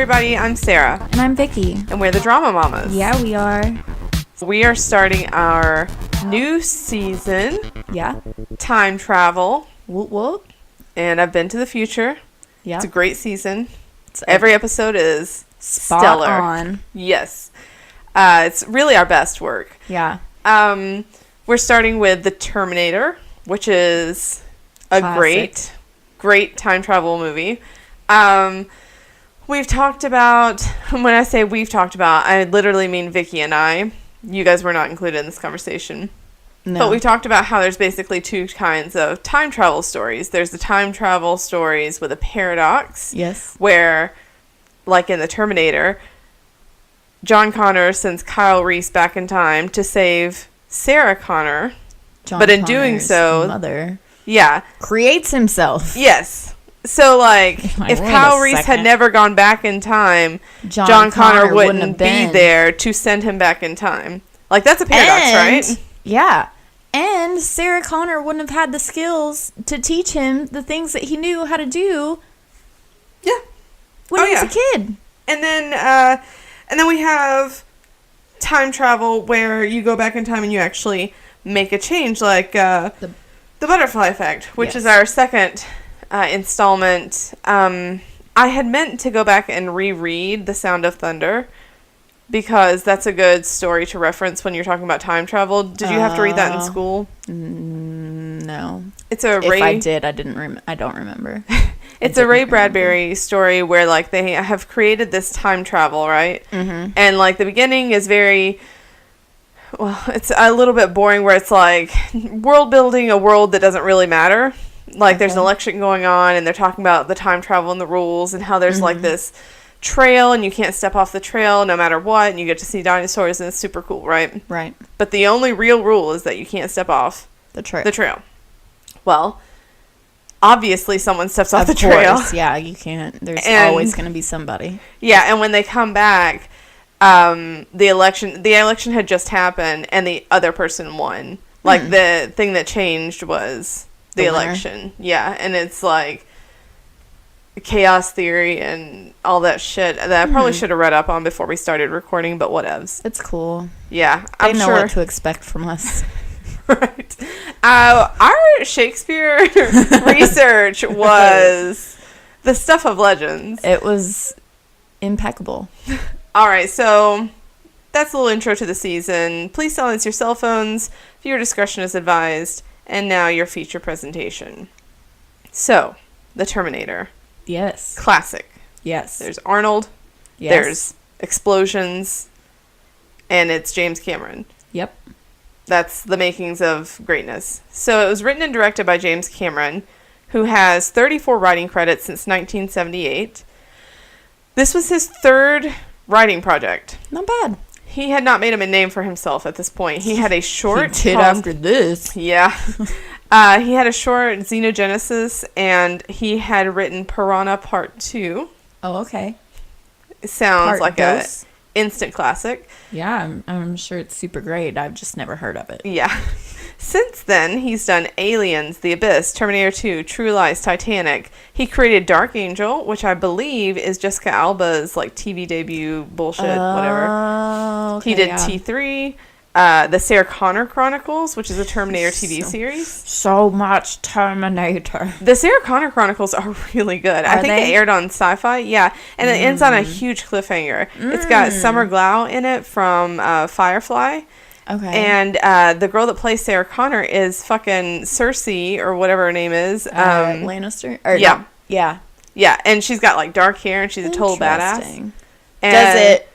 everybody, I'm Sarah. And I'm Vicky. And we're the Drama Mamas. Yeah, we are. We are starting our new season. Yeah. Time travel. Whoop whoop. And I've been to the future. Yeah. It's a great season. Every episode is spot stellar. on. Yes. It's really our best work. Yeah. We're starting with The Terminator, which is a Classic. great time travel movie. We've talked about, when I say we've talked about, I literally mean Vicky and I. You guys were not included in this conversation. No. But we talked about how there's basically two kinds of time travel stories. There's the time travel stories with a paradox. Yes. Where, like in The Terminator, John Connor sends Kyle Reese back in time to save Sarah Connor. John but in Connor's doing so, mother yeah. creates himself. Yes. So, like, if Kyle Reese had never gone back in time, John Connor wouldn't be there to send him back in time. Like, that's a paradox, right? Yeah. And Sarah Connor wouldn't have had the skills to teach him the things that he knew how to do. Yeah. When he was a kid. And then we have time travel where you go back in time and you actually make a change, like the butterfly effect, which is our second installment. I had meant to go back and reread The Sound of Thunder because that's a good story to reference when you're talking about time travel. Did you have to read that in school? No. It's a If I did, I don't remember. It's a Ray Bradbury story where, like, they have created this time travel, right? Mm-hmm. And, like, the beginning is very, well, it's a little bit boring where it's, like, world building a world that doesn't really matter. Like, there's an election going on, and they're talking about the time travel and the rules, and how there's, like, this trail, and you can't step off the trail no matter what, and you get to see dinosaurs, and it's super cool, right? Right. But the only real rule is that you can't step off the trail. Well, obviously someone steps off the trail. Course, yeah, you can't. There's always going to be somebody. Yeah, and when they come back, the election had just happened, and the other person won. Like, the thing that changed was the election. Yeah, and it's like chaos theory and all that shit that I probably should have read up on before we started recording, but whatevs. It's cool. Yeah, I know what to expect from us. Right. Our Shakespeare research was the stuff of legends. It was impeccable. All right, so that's a little intro to the season. Please silence your cell phones. Viewer discretion is advised. And now your feature presentation. So, The Terminator. Yes. Classic. Yes. There's Arnold. Yes. There's explosions. And it's James Cameron. Yep. That's the makings of greatness. So it was written and directed by James Cameron, who has 34 writing credits since 1978. This was his third writing project. Not bad. He had not made a name for himself at this point. He had a short... He did after this. Yeah. He had a short, Xenogenesis, and he had written Piranha Part 2. Oh, okay. It sounds like an instant classic. Yeah, I'm sure it's super great. I've just never heard of it. Yeah. Since then, he's done Aliens, The Abyss, Terminator 2, True Lies, Titanic. He created Dark Angel, which I believe is Jessica Alba's, like, TV debut bullshit, whatever. Okay, he did T3, the Sarah Connor Chronicles, which is a Terminator TV series. So much Terminator. The Sarah Connor Chronicles are really good. I think they aired on Sci-Fi. Yeah, and it ends on a huge cliffhanger. It's got Summer Glau in it from Firefly. Okay. And the girl that plays Sarah Connor is fucking Cersei, or whatever her name is. Lannister? Yeah. No. Yeah. Yeah, and she's got, like, dark hair, and she's a total badass. And does it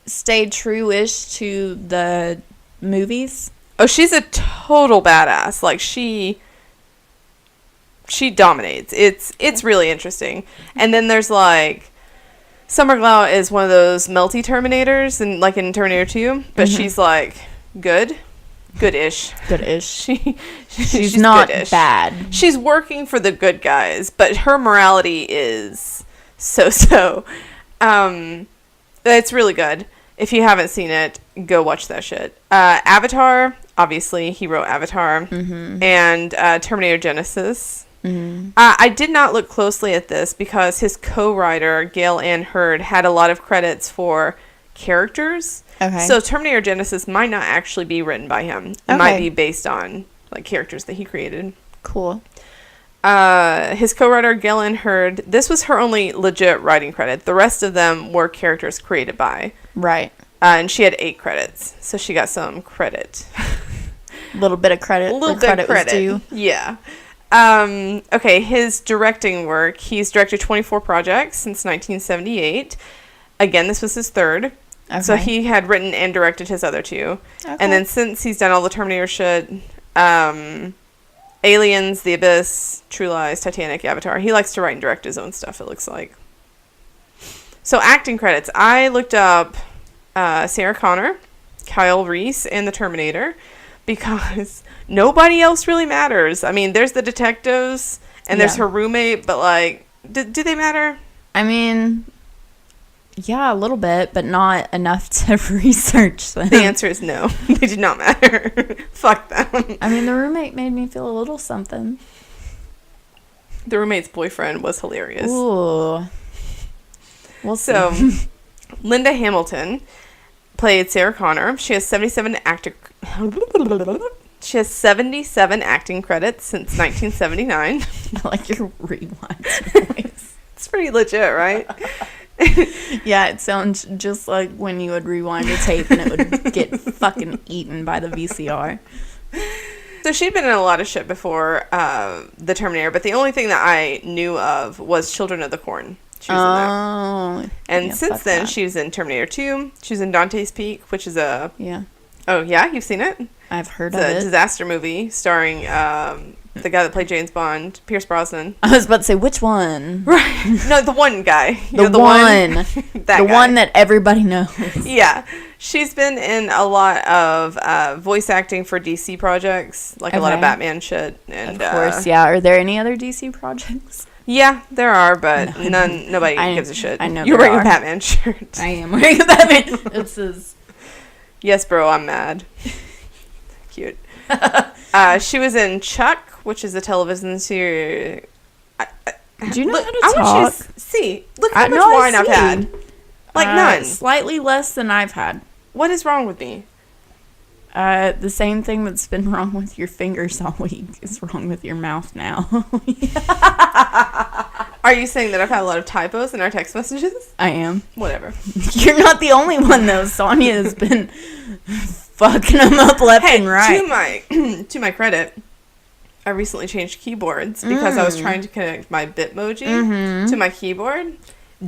stay true-ish to the movies? Oh, she's a total badass. Like, she dominates. It's really interesting. And then there's, like, Summer Glau is one of those melty Terminators, and like in Terminator 2, but she's, like, Good-ish. She's not good-ish. bad. She's working for the good guys, but her morality is so-so. It's really good. If you haven't seen it, go watch that shit. Avatar, obviously, he wrote Avatar. Mm-hmm. And Terminator Genesis. I did not look closely at this because his co-writer, Gail Ann Hurd, had a lot of credits for characters. Okay. So Terminator Genesis might not actually be written by him. It might be based on like characters that he created. Cool. His co-writer, Gail Ann Hurd, this was her only legit writing credit. The rest of them were characters created by. Right. And she had 8 credits, so she got some credit. A little bit of credit. A little bit of credit. Was due. Yeah. Okay, his directing work. He's directed 24 projects since 1978. Again, this was his third. Okay. So he had written and directed his other 2. Okay. And then since he's done all the Terminator shit, Aliens, The Abyss, True Lies, Titanic, Avatar, he likes to write and direct his own stuff, it looks like. So acting credits. I looked up Sarah Connor, Kyle Reese, and the Terminator because nobody else really matters. I mean, there's the detectives and there's her roommate, but like, do they matter? I mean, yeah, a little bit, but not enough to research them. The answer is no. They do not matter. Fuck them. I mean, the roommate made me feel a little something. The roommate's boyfriend was hilarious. Ooh. We'll see. So, Linda Hamilton played Sarah Connor. She has 77 acting credits since 1979. I like your rewind voice. It's pretty legit, right? Yeah, it sounds just like when you would rewind a tape and it would get fucking eaten by the VCR. So she'd been in a lot of shit before the Terminator, but the only thing that I knew of was Children of the Corn. She was in that. And since then, she was in Terminator 2. She was in Dante's Peak, which is a... Yeah. Oh, yeah? You've seen it? I've heard of it. It's a disaster movie starring the guy that played James Bond, Pierce Brosnan. I was about to say, which one? Right. No, the one guy. The one. That the guy. one that everybody knows. Yeah. She's been in a lot of voice acting for DC projects, like a lot of Batman shit. And, of course, yeah. Are there any other DC projects? Yeah, there are, but nobody gives a shit. I know you're wearing a Batman shirt. I am wearing a Batman. It says, "Yes, bro, I'm mad." Cute. She was in Chuck, which is a television series. Do you know how to talk? I want you to see. Look how much wine I've had. Like none. Slightly less than I've had. What is wrong with me? The same thing that's been wrong with your fingers all week is wrong with your mouth now. Are you saying that I've had a lot of typos in our text messages? I am. Whatever. You're not the only one, though. Sonia has been fucking them up left and right. To my credit, I recently changed keyboards because I was trying to connect my Bitmoji to my keyboard.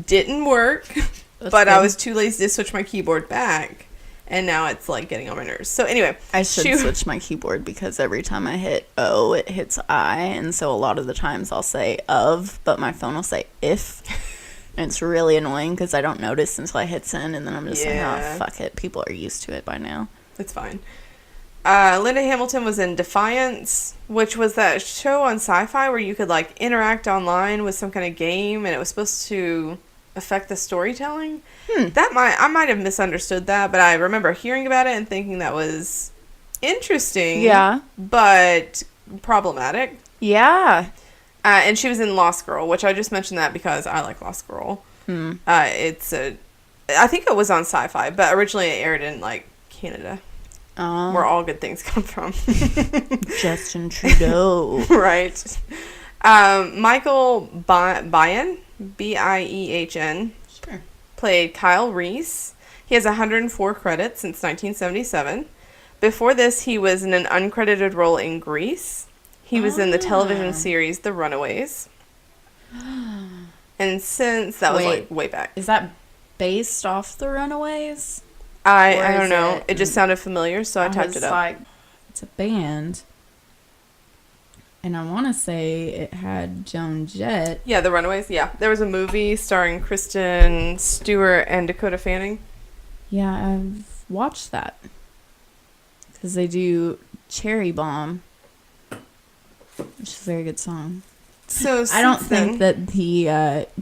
Didn't work, but I was too lazy to switch my keyboard back. And now it's like getting on my nerves. So anyway, I should switch my keyboard because every time I hit O, it hits I, and so a lot of the times I'll say of, but my phone will say if. And it's really annoying because I don't notice until I hit send, and then I'm just like, oh fuck it, people are used to it by now. It's fine. Linda Hamilton was in Defiance, which was that show on Sci-Fi where you could like interact online with some kind of game, and it was supposed to affect the storytelling. I might have misunderstood that, but I remember hearing about it and thinking that was interesting. Yeah. But problematic. Yeah. And she was in Lost Girl, which I just mentioned that because I like Lost Girl. I think it was on Sci-Fi, but originally it aired in like Canada. Where all good things come from. Justin Trudeau. Right. Michael Biehn, Biehn, played Kyle Reese. He has 104 credits since 1977. Before this, he was in an uncredited role in Grease. He was in the television series The Runaways. And since that was like way back. Is that based off The Runaways? I don't know. It just sounded familiar, so I typed it up. Like, it's a band. And I want to say it had Joan Jett. Yeah, The Runaways. Yeah. There was a movie starring Kristen Stewart and Dakota Fanning. Yeah, I've watched that. Because they do Cherry Bomb, which is a very good song. So I don't think that the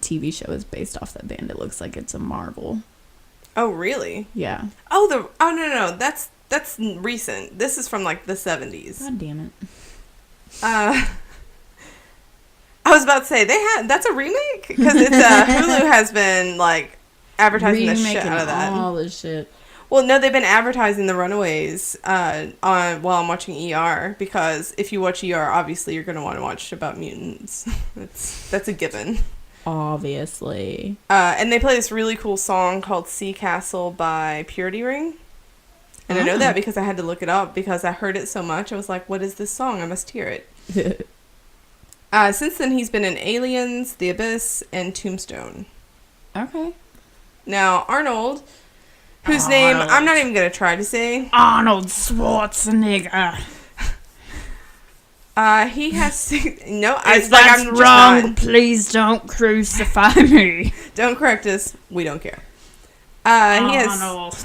TV show is based off that band. It looks like it's a Marvel. Oh, really? Yeah. Oh, no. That's recent. This is from like the 70s. God damn it. was about to say that's a remake because it's Hulu has been like advertising the shit out of that. All this shit. Well, no, they've been advertising The Runaways while I'm watching ER because if you watch ER, obviously you're going to want to watch about mutants. That's a given. Obviously. And they play this really cool song called Sea Castle by Purity Ring. And I know that because I had to look it up because I heard it so much. I was like, what is this song? I must hear it. Since then, he's been in Aliens, The Abyss, and Tombstone. Okay. Now, Arnold, whose name I'm not even going to try to say. Arnold Schwarzenegger. He has... No, if that's wrong, please don't crucify me. Don't correct us. We don't care. Arnold.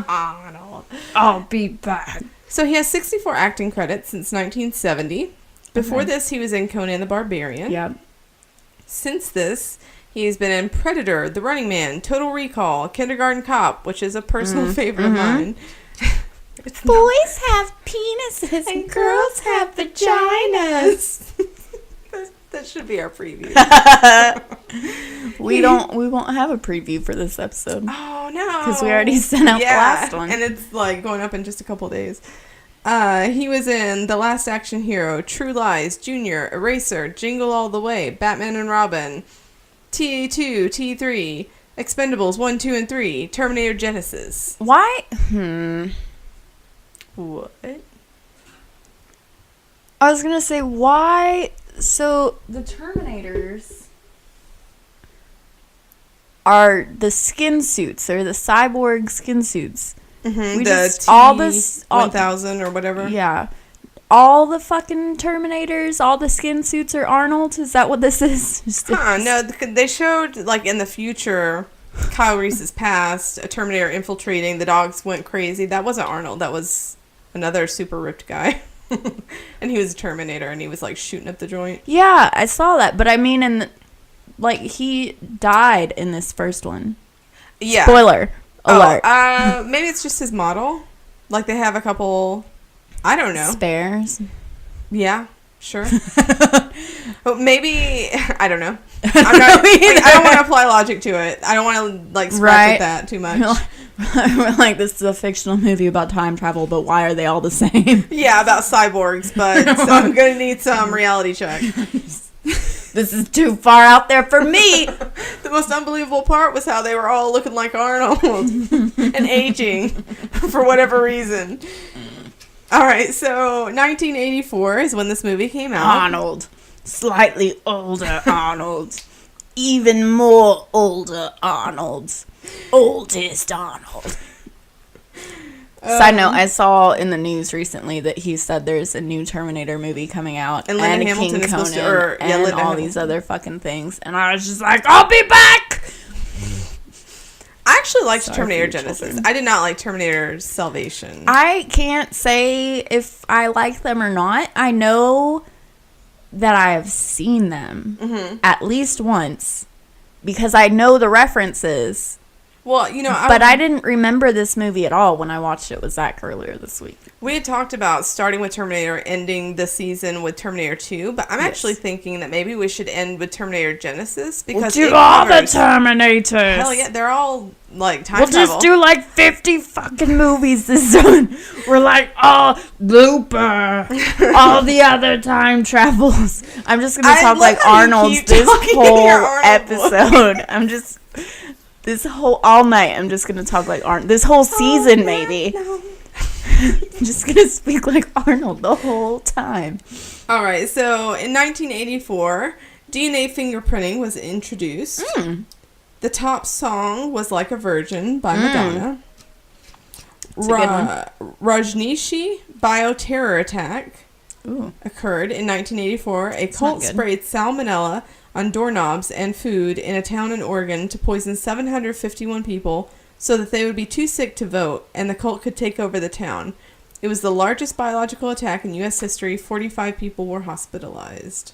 Arnold. I'll be back. So he has 64 acting credits since 1970. Before this, he was in Conan the Barbarian. Yep. Since this, he's been in Predator, The Running Man, Total Recall, Kindergarten Cop, which is a personal favorite of mine. Boys have penises and girls have vaginas. That should be our preview. We won't have a preview for this episode. Oh no. Because we already sent out the last one. And it's like going up in just a couple days. He was in The Last Action Hero, True Lies, Junior, Eraser, Jingle All the Way, Batman and Robin, TA2, T3, Expendables 1, 2, and 3, Terminator Genesis. Why? What? I was gonna say, why? So, the Terminators are the skin suits, or the cyborg skin suits. Mm-hmm. We the just, T-1000 or whatever. Yeah. All the fucking Terminators, all the skin suits are Arnold? Is that what this is? No, they showed, like, in the future, Kyle Reese's past, a Terminator infiltrating, the dogs went crazy. That wasn't Arnold. That was another super ripped guy. And he was a Terminator, and he was, like, shooting up the joint. Yeah, I saw that. But, I mean, he died in this first one. Yeah. Spoiler alert. Maybe it's just his model. Like, they have a couple... I don't know. Spares. Yeah, sure. Maybe, I don't know. I'm not, I don't want to apply logic to it. I don't want to, like, scratch at that too much. We're like, this is a fictional movie about time travel, but why are they all the same? Yeah, about cyborgs, but so I'm going to need some reality check. This is too far out there for me. The most unbelievable part was how they were all looking like Arnold and aging for whatever reason. All right, so 1984 is when this movie came out. Arnold. Slightly older Arnold. Even more older Arnold. Oldest Arnold. Side note, I saw in the news recently that he said there's a new Terminator movie coming out. And Linda Hamilton is supposed to... and all these other fucking things. And I was just like, I'll be back! I actually liked Terminator Genesis. I did not like Terminator Salvation. I can't say if I like them or not. I know that I have seen them at least once because I know the references. Well, you know... But I didn't remember this movie at all when I watched it with Zach earlier this week. We had talked about starting with Terminator, ending the season with Terminator 2, but I'm actually thinking that maybe we should end with Terminator Genesis because we'll do all the Terminators. Hell yeah, they're all like time travel. We'll just do like 50 fucking movies this time. We're like, oh, blooper, all the other time travels. I'm just gonna talk like Arnold's this whole episode. I'm just this whole all night. I'm just gonna talk like Arnold. This whole season, maybe. No. I'm just gonna speak like Arnold the whole time. All right. So in 1984, DNA fingerprinting was introduced. The top song was "Like a Virgin" by Madonna. Rajneeshi bioterror attack occurred in 1984. A cult sprayed salmonella on doorknobs and food in a town in Oregon to poison 751 people so that they would be too sick to vote and the cult could take over the town. It was the largest biological attack in U.S. history. 45 people were hospitalized.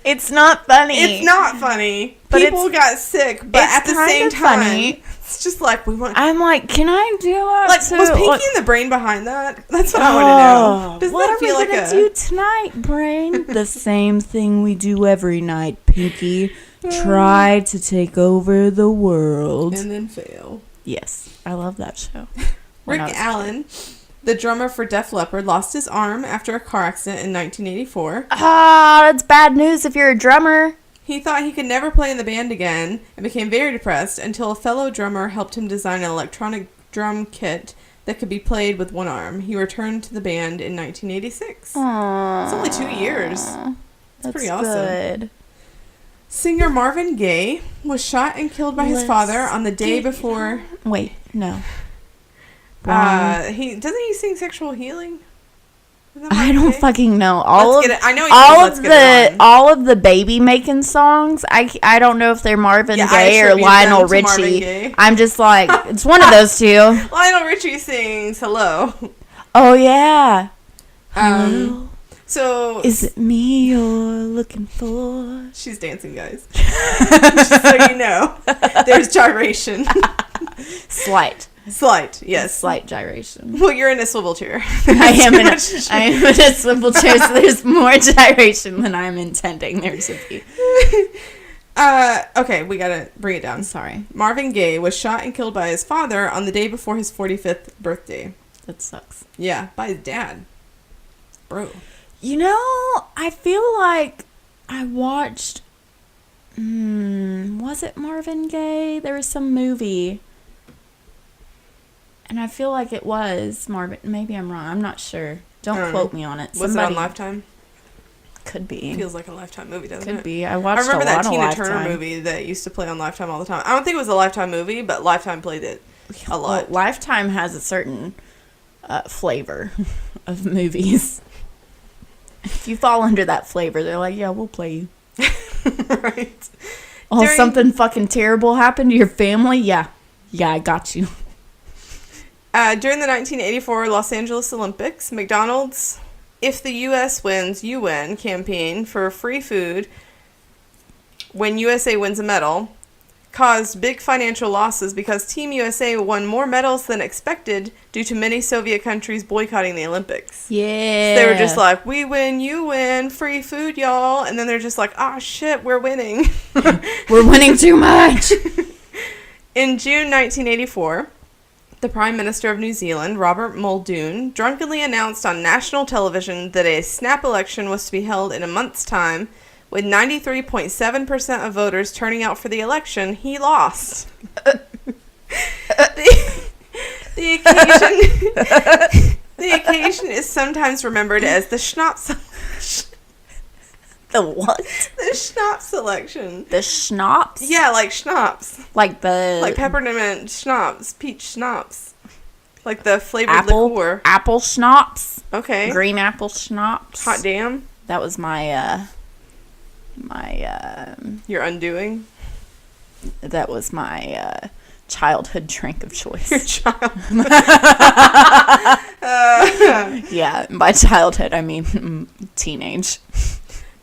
It's not funny. It's not funny. But people got sick, but at the same time, funny. It's just like we want. I'm like, can I do it? Like, was Pinky in the brain behind that? That's what I want to know. What I feel like gonna do tonight, brain? The same thing we do every night, Pinky. Try to take over the world. And then fail. Yes, I love that show. Rick Allen, the drummer for Def Leppard, lost his arm after a car accident in 1984. Ah, that's bad news if you're a drummer. He thought he could never play in the band again and became very depressed until a fellow drummer helped him design an electronic drum kit that could be played with one arm. He returned to the band in 1986. Aww. It's only 2 years. That's pretty awesome. Good. Singer Marvin Gaye was shot and killed by his father on the day before. Wait, no. Doesn't he sing Sexual Healing? I don't fucking know. All of the baby making songs. I don't know if they're Marvin Gaye or Lionel Richie. I'm just like, it's one of those two. Lionel Richie sings Hello. Oh yeah. So is it me you're looking for? She's dancing, guys. Just so you know, there's gyration. Slight, yes. Slight gyration. Well, you're in a swivel chair. I am in a swivel chair, so there's more gyration than I'm intending there to be. Okay, we gotta bring it down. Sorry. Marvin Gaye was shot and killed by his father on the day before his 45th birthday. That sucks. Yeah, by his dad. Bro. You know, I feel like I watched... was it Marvin Gaye? There was some movie. And I feel like it was Marvin. Maybe I'm wrong. I'm not sure. Don't quote me on it. Was it on Lifetime? Could be. Feels like a Lifetime movie, doesn't it? Could be. I watched a lot of Lifetime. I remember that Tina Turner movie that used to play on Lifetime all the time. I don't think it was a Lifetime movie, but Lifetime played it a lot. Well, Lifetime has a certain flavor of movies. If you fall under that flavor, they're like, yeah, we'll play you. Right. Something fucking terrible happened to your family? Yeah, I got you. During the 1984 Los Angeles Olympics, McDonald's If the U.S. Wins, You Win campaign for free food when USA wins a medal caused big financial losses because Team USA won more medals than expected due to many Soviet countries boycotting the Olympics. Yeah. So they were just like, we win, you win, free food, y'all. And then they're just like, oh, shit, we're winning. We're winning too much. In June 1984, the Prime Minister of New Zealand, Robert Muldoon, drunkenly announced on national television that a snap election was to be held in a month's time. With 93.7% of voters turning out for the election, he lost. The occasion is sometimes remembered as the Schnapps election. The what? The Schnapps election. The Schnapps? Yeah, like Schnapps. Like peppermint Schnapps, peach Schnapps. Like the flavored liqueur. Apple Schnapps. Okay. Green apple Schnapps. Hot damn. That was my Your undoing? That was my childhood drink of choice. Your child. Yeah, by childhood I mean teenage.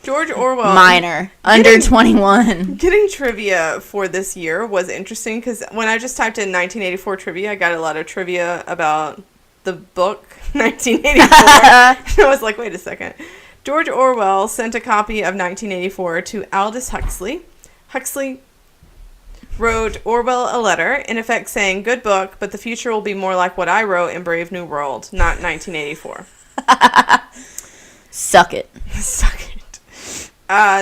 George Orwell. Minor. Under 21. Getting trivia for this year was interesting because when I just typed in 1984 trivia, I got a lot of trivia about the book 1984. I was like, wait a second. George Orwell sent a copy of 1984 to Aldous Huxley. Huxley wrote Orwell a letter, in effect saying, good book, but the future will be more like what I wrote in Brave New World, not 1984. Suck it. Suck it.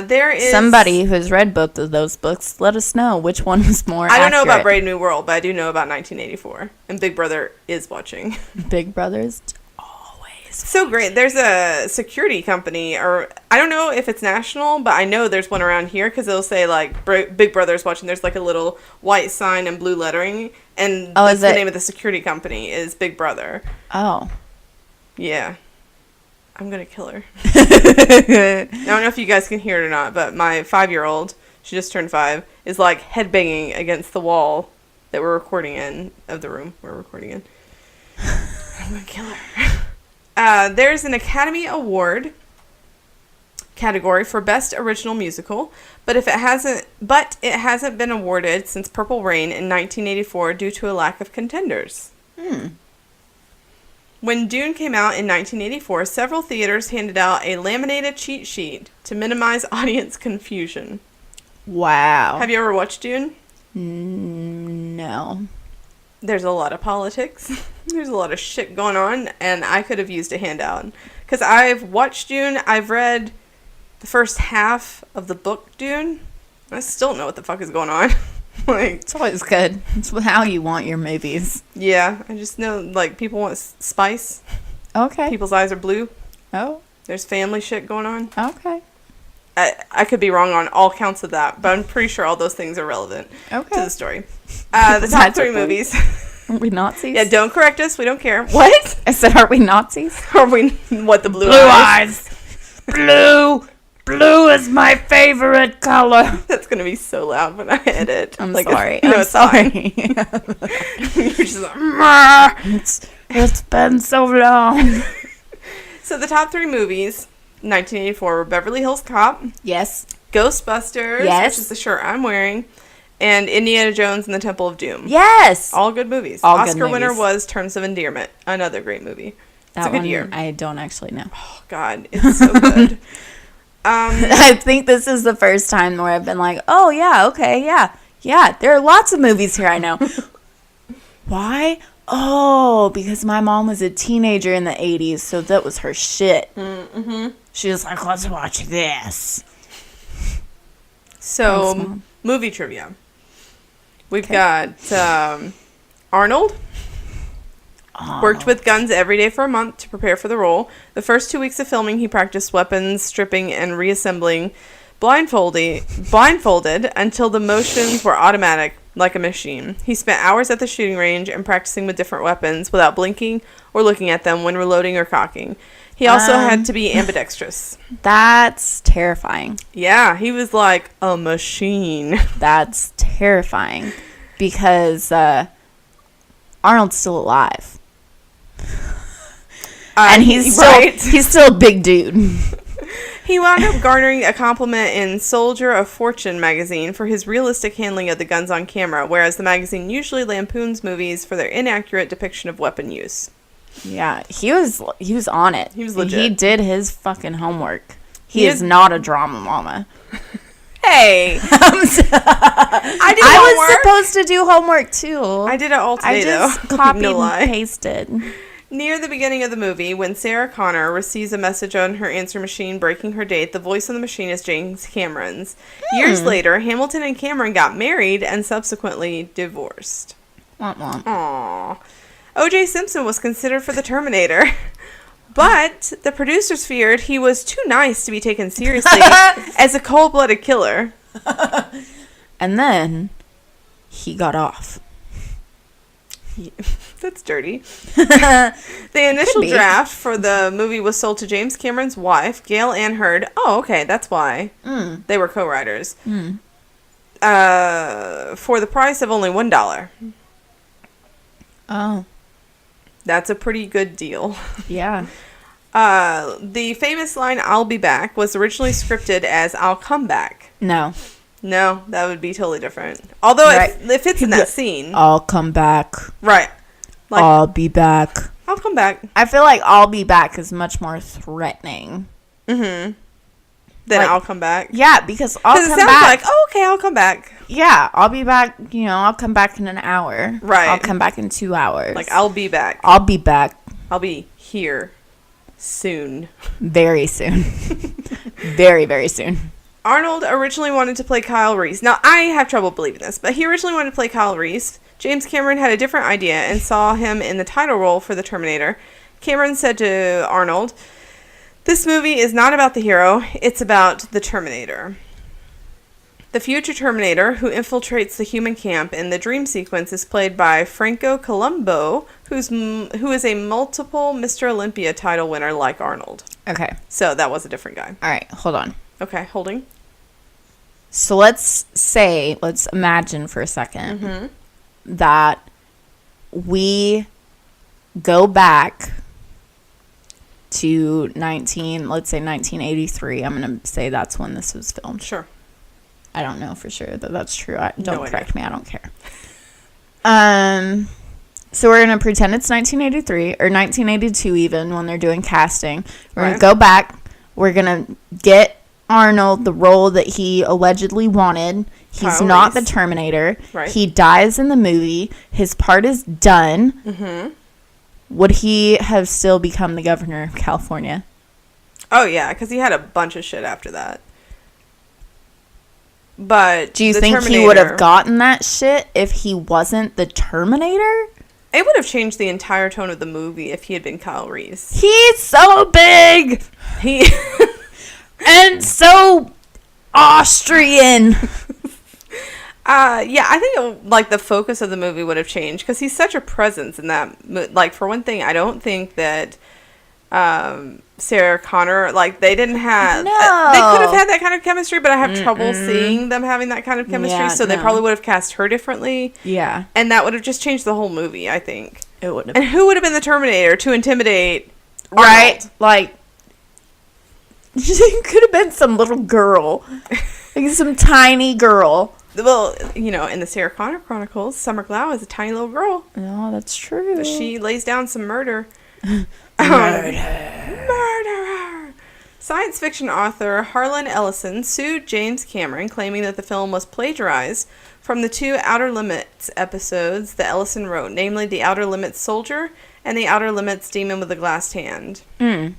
There is... Somebody who's read both of those books, let us know which one was more accurate. I don't know about Brave New World, but I do know about 1984. And Big Brother is watching. Big Brother's so great. There's a security company, or I don't know if it's national, but I know there's one around here because it'll say like Big Brother's watching. There's like a little white sign and blue lettering, and that's the name of the security company is Big Brother. Oh, yeah. I'm gonna kill her. I don't know if you guys can hear it or not, but my 5-year-old, she just turned 5, is like headbanging against the wall that we're recording in, of the room we're recording in. I'm gonna kill her. There's an Academy Award category for Best Original Musical, but it hasn't been awarded since Purple Rain in 1984 due to a lack of contenders. When Dune came out in 1984, several theaters handed out a laminated cheat sheet to minimize audience confusion. Wow. Have you ever watched Dune? No. There's a lot of politics. There's a lot of shit going on, and I could have used a handout. Because I've watched Dune. I've read the first half of the book Dune. I still don't know what the fuck is going on. Like, it's always good. It's how you want your movies. Yeah, I just know, like, people want spice. Okay. People's eyes are blue. Oh. There's family shit going on. Okay. I could be wrong on all counts of that, but I'm pretty sure all those things are relevant to the story. The top 3 movies. Are we Nazis? Yeah, don't correct us. We don't care. What? I said, are we Nazis? Are we, what, the blue eyes? Blue is my favorite color. That's going to be so loud when I edit. I'm sorry. No, I'm sorry. You're just like, it's been so long. So the top 3 movies, 1984, were Beverly Hills Cop. Yes. Ghostbusters, yes. Which is the shirt I'm wearing. And Indiana Jones and the Temple of Doom. Yes. All good movies. All Oscar good winner movies. was Terms of Endearment. Another great movie. It's a good year. I don't actually know. Oh, God. It's so good. I think this is the first time where I've been like, oh, yeah, okay, yeah. Yeah, there are lots of movies here I know. Why? Oh, because my mom was a teenager in the 80s, so that was her shit. Mm-hmm. She was like, let's watch this. So, Thanks, Mom. Movie trivia. We've got Arnold. Worked with guns every day for a month to prepare for the role. The first 2 weeks of filming, he practiced weapons, stripping, and reassembling blindfolded until the motions were automatic, like a machine. He spent hours at the shooting range and practicing with different weapons without blinking or looking at them when reloading or cocking. He also had to be ambidextrous. That's terrifying. Yeah, he was like a machine. That's terrifying because Arnold's still alive. And he's still a big dude. He wound up garnering a compliment in Soldier of Fortune magazine for his realistic handling of the guns on camera, whereas the magazine usually lampoons movies for their inaccurate depiction of weapon use. Yeah, he was on it. He was legit. He did his fucking homework. He is not a drama mama. Hey. I was supposed to do homework too. I did it all today, though. I just copied and pasted. Near the beginning of the movie, when Sarah Connor receives a message on her answer machine breaking her date, the voice on the machine is James Cameron's. Years later, Hamilton and Cameron got married and subsequently divorced. Womp womp. Aww. O.J. Simpson was considered for the Terminator, but the producers feared he was too nice to be taken seriously as a cold-blooded killer. And then he got off. That's dirty. The initial draft for the movie was sold to James Cameron's wife, Gail Ann Hurd. Oh, okay, that's why. They were co-writers. For the price of only $1. Oh. That's a pretty good deal. Yeah. The famous line, "I'll be back," was originally scripted as "I'll come back." No, that would be totally different. Although it fits in that scene. I'll come back. Right. Like, I'll be back. I'll come back. I feel like "I'll be back" is much more threatening. Mm-hmm. Then like, I'll come back. Yeah, because I'll come back. It sounds like, oh, okay, I'll come back. Yeah, I'll be back. You know, I'll come back in an hour. Right. I'll come back in 2 hours. Like, I'll be back. I'll be back. I'll be here soon. Very soon. Very, very soon. Arnold originally wanted to play Kyle Reese. Now, I have trouble believing this, but he originally wanted to play Kyle Reese. James Cameron had a different idea and saw him in the title role for the Terminator. Cameron said to Arnold, "This movie is not about the hero, it's about the Terminator." The future Terminator, who infiltrates the human camp in the dream sequence, is played by Franco Columbo, who is a multiple Mr. Olympia title winner like Arnold. Okay. So that was a different guy. All right, hold on. Okay, holding. So let's imagine for a second that we go back to let's say 1983. I'm going to say that's when this was filmed. Sure. I don't know for sure that that's true. Don't correct me. I don't care. So we're going to pretend it's 1983 or 1982 even when they're doing casting. We're going Right. to go back. We're going to get Arnold the role that he allegedly wanted. He's Kyle not the Reese. Terminator. Right. He dies in the movie. His part is done. Mm-hmm. Would he have still become the governor of California? Oh, yeah, because he had a bunch of shit after that. But Do you the think he Terminator- would have gotten that shit if he wasn't the Terminator? It would have changed the entire tone of the movie if he had been Kyle Reese. He's so big He... and so Austrian. Yeah, I think like the focus of the movie would have changed because he's such a presence in that. Like for one thing, I don't think that Sarah Connor, like they didn't have. No. They could have had that kind of chemistry, but I have trouble seeing them having that kind of chemistry. Yeah, so they no. probably would have cast her differently, Yeah, and that would have just changed the whole movie. I think. it would have. And who would have been the Terminator to intimidate? Right? Arnold? Like, it could have been some little girl. Like some tiny girl. Well, you know, in the Sarah Connor Chronicles, Summer Glau is a tiny little girl. No, that's true. She lays down some murder. Murderer! Science fiction author Harlan Ellison sued James Cameron, claiming that the film was plagiarized from the 2 Outer Limits episodes that Ellison wrote, namely The Outer Limits Soldier and The Outer Limits Demon with a Glassed Hand. Well,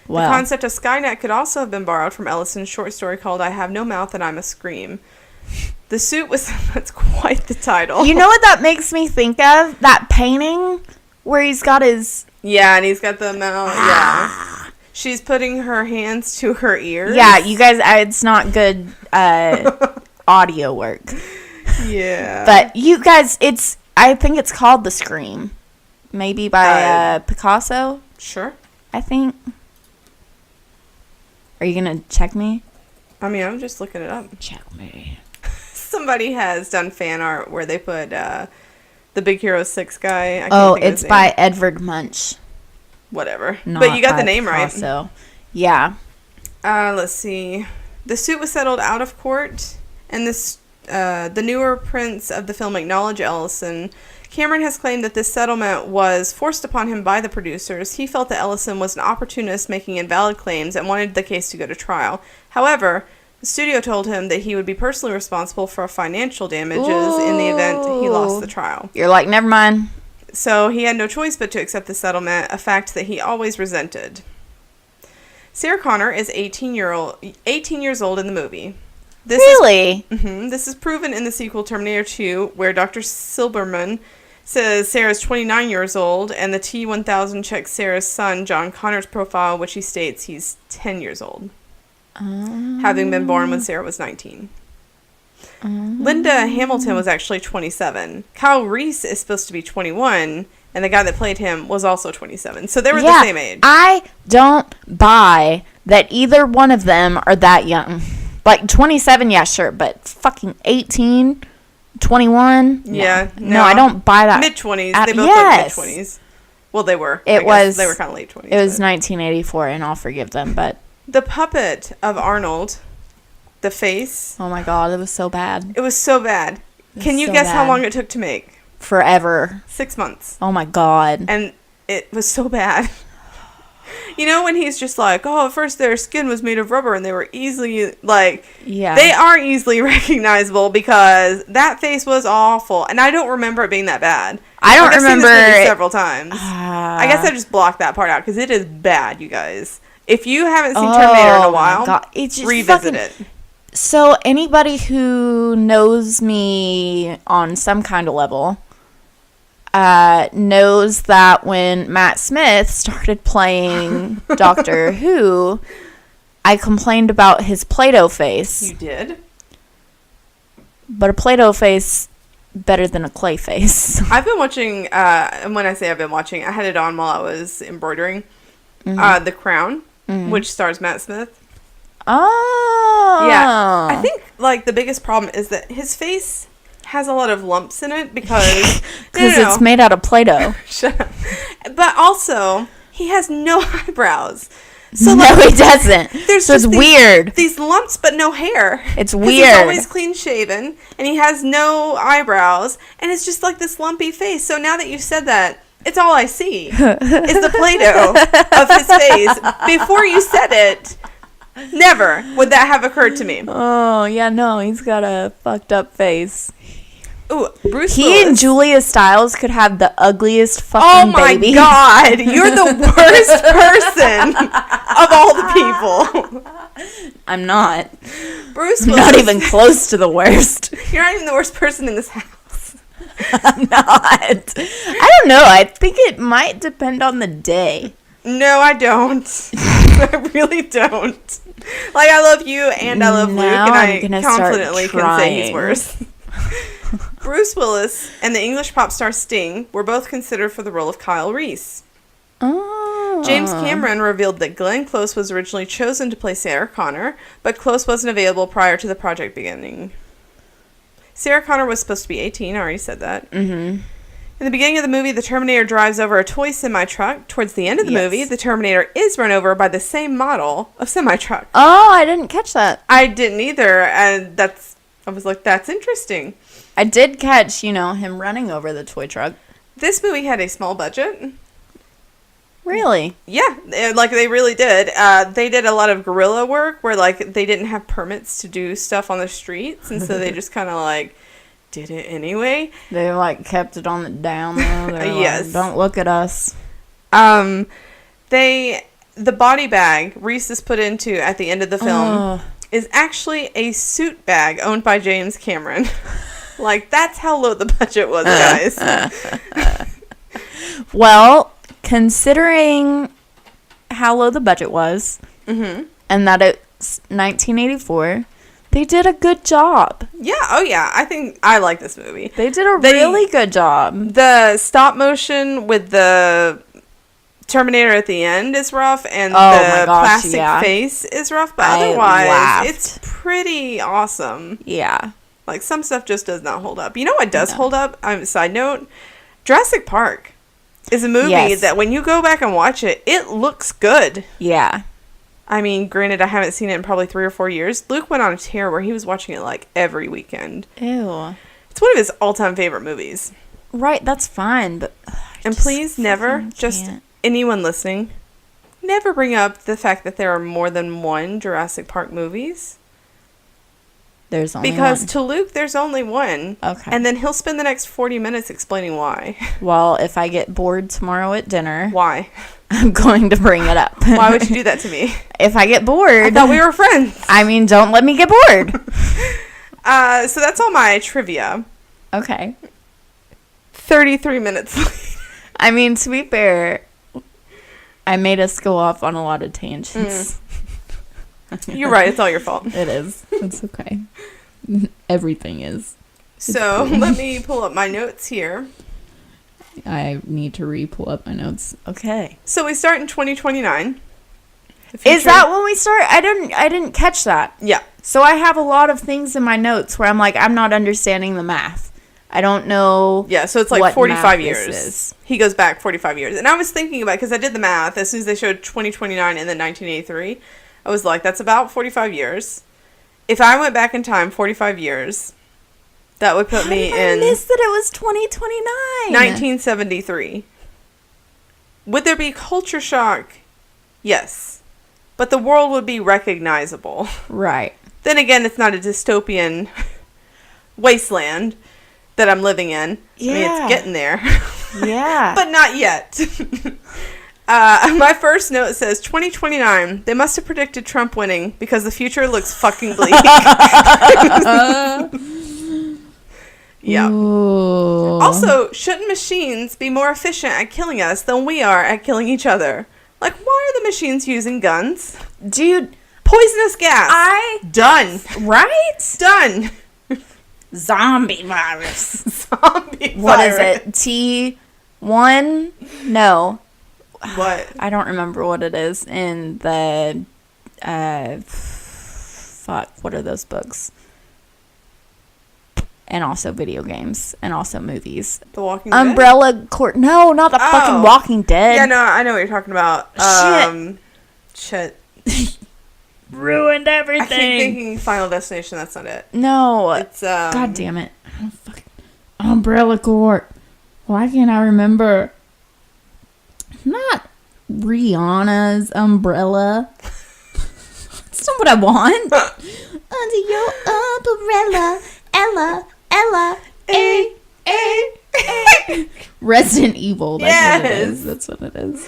The concept of Skynet could also have been borrowed from Ellison's short story called I Have No Mouth and I'm a Scream. The suit was... That's quite the title. you know what that makes me think of? That painting where he's got his... Yeah, and he's got the mouth. Yeah. She's putting her hands to her ears. Yeah, you guys, it's not good audio work. Yeah. But you guys, I think it's called The Scream. Maybe by Picasso, Sure. I think. Are you going to check me? I mean, I'm just looking it up. Check me. Somebody has done fan art where they put the Big Hero 6 guy. I can't Oh, think of it's his by name. Edvard Munch. Whatever. Not But you got by the name Picasso. Yeah. right. Let's see. The suit was settled out of court, and the newer prints of the film acknowledge Ellison. Cameron has claimed that this settlement was forced upon him by the producers. He felt that Ellison was an opportunist making invalid claims and wanted the case to go to trial. However, the studio told him that he would be personally responsible for financial damages in the event he lost the trial. You're like, never mind. So he had no choice but to accept the settlement, a fact that he always resented. Sarah Connor is 18 years old in the movie. Really? This is proven in the sequel Terminator 2, where Dr. Silberman says Sarah's 29 years old, and the T-1000 checks Sarah's son, John Connor's profile, which he states he's 10 years old, having been born when Sarah was 19. Linda Hamilton was actually 27. Kyle Reese is supposed to be 21, and the guy that played him was also 27. So they were the same age. I don't buy that either one of them are that young. Like 27, yeah, sure, but fucking 18, 21? Yeah. No, I don't buy that. Mid-20s. At- They both yes. look mid-20s. Well, they were. It I guess. was- They were kind of late 20s. It was but- 1984, and I'll forgive them, but The puppet of Arnold, the face, oh my god, it was so bad. it was so bad. Can you so guess how bad. long it took to make? Forever. 6 months. Oh my god. And it was so bad. You know, when he's just like, oh, at first their skin was made of rubber and they were easily, like, Yeah. they are easily recognizable because that face was awful. And I don't remember it being that bad. I don't Like, I've seen remember this movie it- several times. I guess I just blocked that part out because it is bad, you guys. If you haven't seen Terminator in a Oh my while, God. It's just revisit it. So anybody who knows me on some kind of level knows that when Matt Smith started playing Doctor Who, I complained about his Play-Doh face. You did? But a Play-Doh face better than a clay face. I've been watching, and when I say I've been watching, I had it on while I was embroidering, The Crown, which stars Matt Smith. Oh. Yeah. I think, like, the biggest problem is that his face has a lot of lumps in it because... Because it's made out of Play-Doh. Shut up. But also, he has no eyebrows. So no, like, he doesn't. So it's weird. These lumps, but no hair. It's weird. He's always clean shaven, and he has no eyebrows, and it's just like this lumpy face. So now that you said that, it's all I see is the Play-Doh of his face. Before you said it, never would that have occurred to me. Oh, yeah, no, he's got a fucked up face. Ooh, Bruce He Willis. and Julia Stiles could have the ugliest fucking baby. Oh my God, you're the worst person of all the people. I'm not. Bruce Willis. Not even close to the worst. You're not even the worst person in this house. I'm not. I don't know. I think it might depend on the day. No, I don't. I really don't. Like, I love you and I love Luke, and I confidently can say he's worse. Bruce Willis and the English pop star Sting were both considered for the role of Kyle Reese. Oh. James Cameron revealed that Glenn Close was originally chosen to play Sarah Connor, but Close wasn't available prior to the project beginning. Sarah Connor was supposed to be 18, I already said that. Mm-hmm. In the beginning of the movie, the Terminator drives over a toy semi-truck. Towards the end of the movie, the Terminator is run over by the same model of semi-truck. Oh, I didn't catch that. I didn't either, and I was like, that's interesting. I did catch, him running over the toy truck. This movie had a small budget. Really? Yeah, they really did. They did a lot of guerrilla work where, they didn't have permits to do stuff on the streets, and so they just kind of, did it anyway. They, kept it on the down low. Yes. Don't look at us. The body bag Reese is put into at the end of the film is actually a suit bag owned by James Cameron. That's how low the budget was, guys. Well, considering how low the budget was, and that it's 1984, they did a good job. Yeah, oh yeah. I think I like this movie. They did a really good job. The stop motion with the Terminator at the end is rough, and the plastic face is rough, but otherwise, it's pretty awesome. Yeah. Some stuff just does not hold up. You know what does hold up? Side note, Jurassic Park is a movie that when you go back and watch it, it looks good. Yeah. I mean, granted, I haven't seen it in probably 3 or 4 years. Luke went on a tear where he was watching it every weekend. Ew. It's one of his all-time favorite movies. Right, that's fine, but... And please never, just anyone listening, never bring up the fact that there are more than one Jurassic Park movies. There's only one. Because to Luke, there's only one. Okay. And then he'll spend the next 40 minutes explaining why. Well, if I get bored tomorrow at dinner... Why? I'm going to bring it up. Why would you do that to me? If I get bored... I thought we were friends. I mean, don't let me get bored. So that's all my trivia. Okay. 33 minutes later. I mean, to be fair, I made us go off on a lot of tangents. You're right. It's all your fault. It is. It's okay. Everything is. So let me pull up my notes here. I need to re-pull up my notes. Okay. So we start in 2029. Is that when we start? I didn't catch that. Yeah. So I have a lot of things in my notes where I'm I'm not understanding the math. I don't know. Yeah, so it's 45 years. He goes back 45 years. And I was thinking about it because I did the math as soon as they showed 2029 and then 1983. I was like, that's about 45 years. If I went back in time 45 years, that would put me in... I missed that it was 2029. 1973. Would there be culture shock? Yes. But the world would be recognizable. Right. Then again, it's not a dystopian wasteland that I'm living in. Yeah. I mean, it's getting there. Yeah. But not yet. My first note says 2029. They must have predicted Trump winning because the future looks fucking bleak. Yeah. Ooh. Also, shouldn't machines be more efficient at killing us than we are at killing each other? Why are the machines using guns? Dude. Poisonous gas. Done. Right? Done. Zombie virus. Zombie virus. What is it? T1? No. What? I don't remember what it is in the... what are those books? And also video games. And also movies. The Walking Dead? Umbrella Court. No, not the fucking Walking Dead. Yeah, no, I know what you're talking about. Shit. Shit. Ruined everything. I keep thinking Final Destination. That's not it. No. It's God damn it. Umbrella Corp. Why can't I remember? Not Rihanna's umbrella. That's not what I want. Under your umbrella, Ella, A. Resident Evil. That's what it is. That's what it is.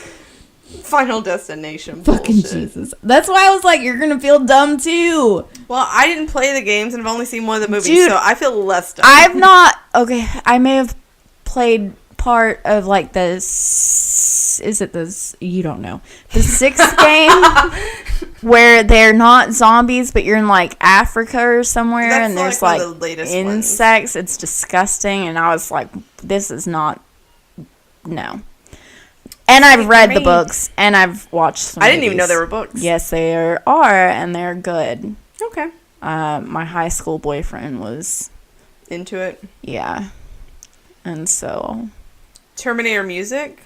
Final Destination. Fucking bullshit. Jesus. That's why I was like, you're gonna feel dumb too. Well, I didn't play the games and I've only seen one of the movies, Dude, so I feel less dumb. I've not. Okay, I may have played part of like this. Is it this? You don't know. The sixth game where they're not zombies, but you're in like Africa or somewhere, That's and there's like like one of the latest insects. It's disgusting, and I was like, this is not. No. And I've read the books, and I've watched some I didn't even know movies. there were books. Yes, they are, and they're good. Okay. My high school boyfriend was... Into it. Yeah. And so... Terminator music.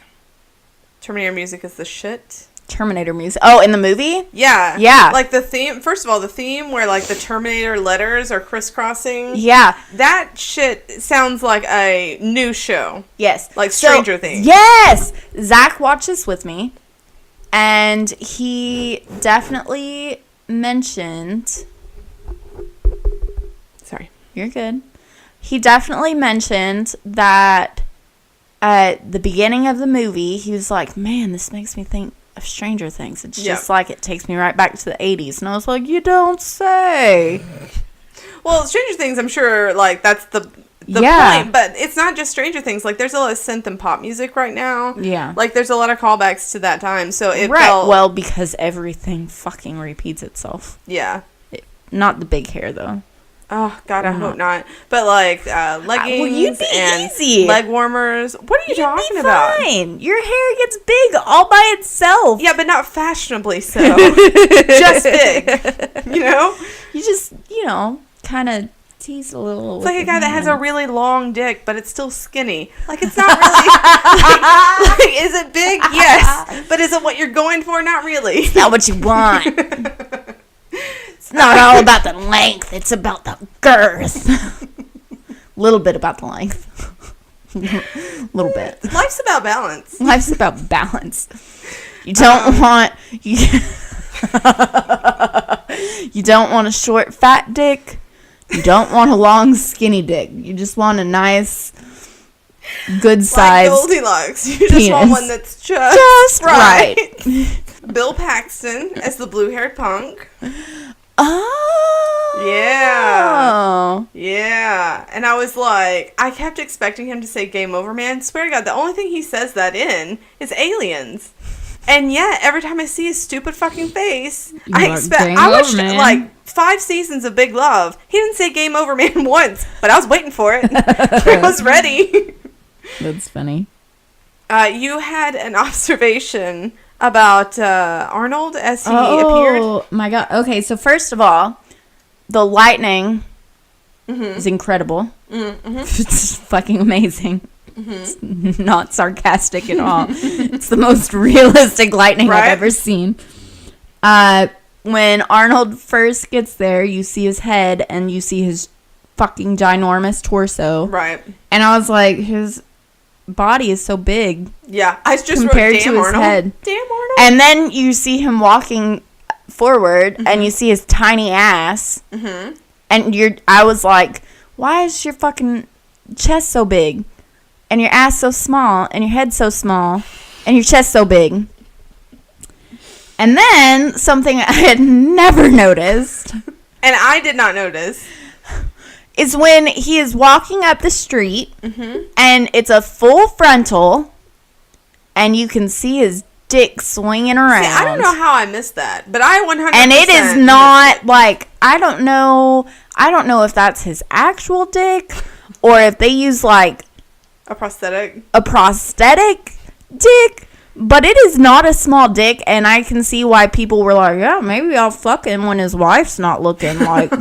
Terminator music is the shit. Terminator music. Oh, in the movie? Yeah. Yeah. Like the theme, first of all, the theme where like the Terminator letters are crisscrossing. Yeah. That shit sounds like a new show. Yes. Like Stranger Things. Yes! Zach watched this with me, and he definitely mentioned... Sorry. You're good. He definitely mentioned that at the beginning of the movie, he was like, man, this makes me think of Stranger Things. It's just like it takes me right back to the 80s. And I was like, you don't say. Well, Stranger Things, I'm sure, like, that's the point. But it's not just Stranger Things. Like, there's a lot of synth and pop music right now. Yeah. Like, there's a lot of callbacks to that time. So it right. felt... Well, because everything fucking repeats itself. Yeah. Not the big hair, though. Oh, God, I hope not. But, like, leggings well, you'd be and easy. leg warmers. What are you talking about? Fine. Your hair gets big all by itself. Yeah, but not fashionably so. Just big. You know? You just, kind of tease a little. It's like a guy that has a really long dick, but it's still skinny. Like, it's not really... like, is it big? Yes. But is it what you're going for? Not really. It's not what you want. It's not all about the length. It's about the girth. Little bit about the length. Little bit. Life's about balance. Life's about balance. You don't want... You don't want a short, fat dick. You don't want a long, skinny dick. You just want a nice, good size. Like Goldilocks. You just want one that's just right. Bill Paxton as the blue-haired punk. Oh. Yeah. And I was like, I kept expecting him to say game over, man. Swear to God, the only thing he says that in is aliens. And yet, every time I see his stupid fucking face, I watched like 5 seasons of Big Love. He didn't say game over, man, once, but I was waiting for it. I was ready. That's funny. You had an observation about Arnold as he appeared. Oh my God. Okay, so first of all, the lightning is incredible. Mm-hmm. It's fucking amazing. Mm-hmm. It's not sarcastic at all. It's the most realistic lightning I've ever seen. When Arnold first gets there, you see his head and you see his fucking ginormous torso. Right. And I was like, his body is so big. Yeah, I just compared wrote, damn to his Arnold. head. Damn Arnold. And then you see him walking forward, and you see his tiny ass. Mm-hmm. And I was like, why is your fucking chest so big? And your ass so small, and your head so small, and your chest so big. And then, something I had never noticed. And I did not notice. Is when he is walking up the street, and it's a full frontal, and you can see his dick swinging around. See, I don't know how I missed that, but I 100%. And it is not like, I don't know if that's his actual dick, or if they use like a prosthetic dick. But it is not a small dick, and I can see why people were like, yeah, maybe I'll fuck him when his wife's not looking. Like,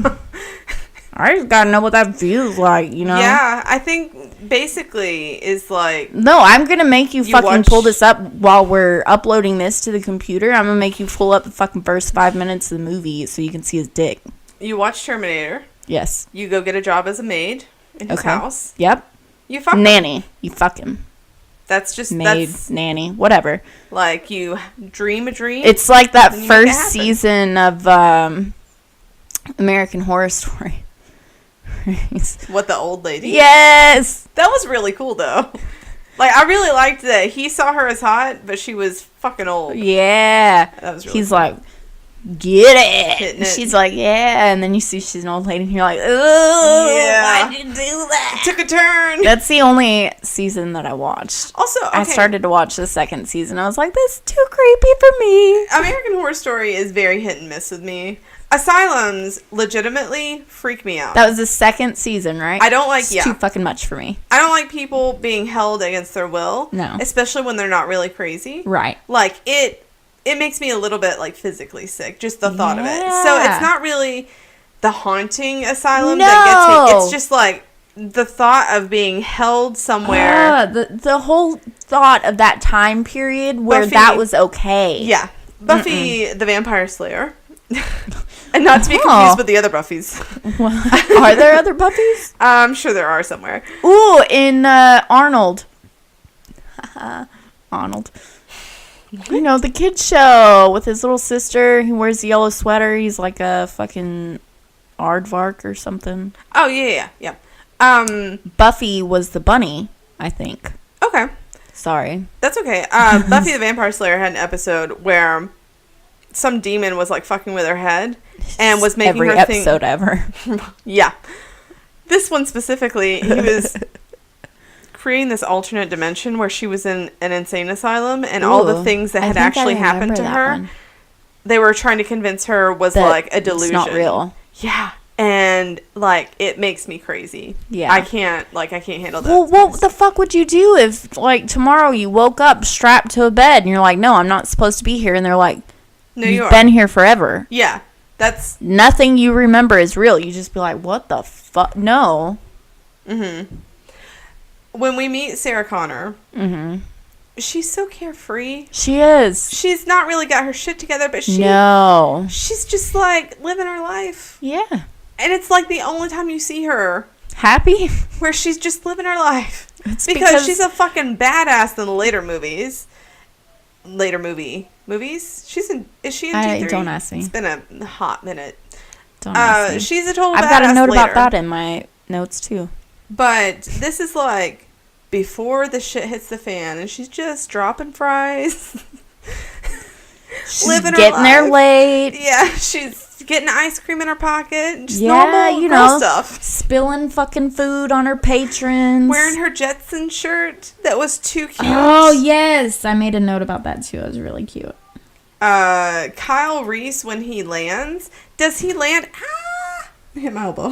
I just gotta know what that feels like, you know? Yeah, I think basically is like... No, I'm gonna make you fucking watch... pull this up while we're uploading this to the computer. I'm gonna make you pull up the fucking first 5 minutes of the movie so you can see his dick. You watch Terminator. Yes. You go get a job as a maid in his house. Yep. You fuck him. Nanny. You fuck him. That's just... Maid, nanny, whatever. Like, you dream a dream. It's like that first season of American Horror Story. What, the old lady? Yes! That was really cool, though. Like, I really liked that he saw her as hot, but she was fucking old. Yeah. That was really He's cool. like, get it. Hitting it. She's like, yeah. And then you see she's an old lady, and you're like, oh, yeah. why'd you do that? It took a turn. That's the only season that I watched. Also, okay. I started to watch the second season. I was like, this is too creepy for me. American Horror Story is very hit and miss with me. Asylums legitimately freak me out. That was the second season, right? I don't like, it's too fucking much for me. I don't like people being held against their will. No. Especially when they're not really crazy. Right. Like, it makes me a little bit, like, physically sick, just the thought of it. So it's not really the haunting asylum that gets me. It's just, like, the thought of being held somewhere. The whole thought of that time period where Buffy, that was okay. Yeah. Buffy the Vampire Slayer. And not to be confused with the other Buffys. Are there other Buffys? I'm sure there are somewhere. Ooh, in Arnold. Arnold. You know, the kids show with his little sister. He wears the yellow sweater. He's like a fucking aardvark or something. Oh, yeah. Buffy was the bunny, I think. Okay. Sorry. That's okay. Buffy the Vampire Slayer had an episode where some demon was, like, fucking with her head and was making every her think... episode ever. Yeah. This one specifically, he was creating this alternate dimension where she was in an insane asylum, and all the things that had actually happened to her, they were trying to convince her was, like, a delusion. It's not real. Yeah. And, like, it makes me crazy. Yeah. I can't handle that. Well, what the fuck would you do if, like, tomorrow you woke up strapped to a bed and you're like, no, I'm not supposed to be here, and they're like, no, you've been here forever. Yeah. That's... Nothing you remember is real. You just be like, what the fuck? No. Mm-hmm. When we meet Sarah Connor, she's so carefree. She is. She's not really got her shit together, but she's just, like, living her life. Yeah. And it's, like, the only time you see her... Happy? Where she's just living her life. It's because she's a fucking badass in the later movies. Movies? Is she in G3? Don't ask me. It's been a hot minute. Don't ask me. She's a total badass. I've got a note later. about that in my notes, too. But this is, like, before the shit hits the fan, and she's just dropping fries. She's living her getting life. there late. Yeah, she's getting ice cream in her pocket. Just normal girl stuff. Spilling fucking food on her patrons. Wearing her Jetson shirt that was too cute. Oh, yes. I made a note about that, too. It was really cute. Kyle Reese, when he lands, does he land... I hit my elbow.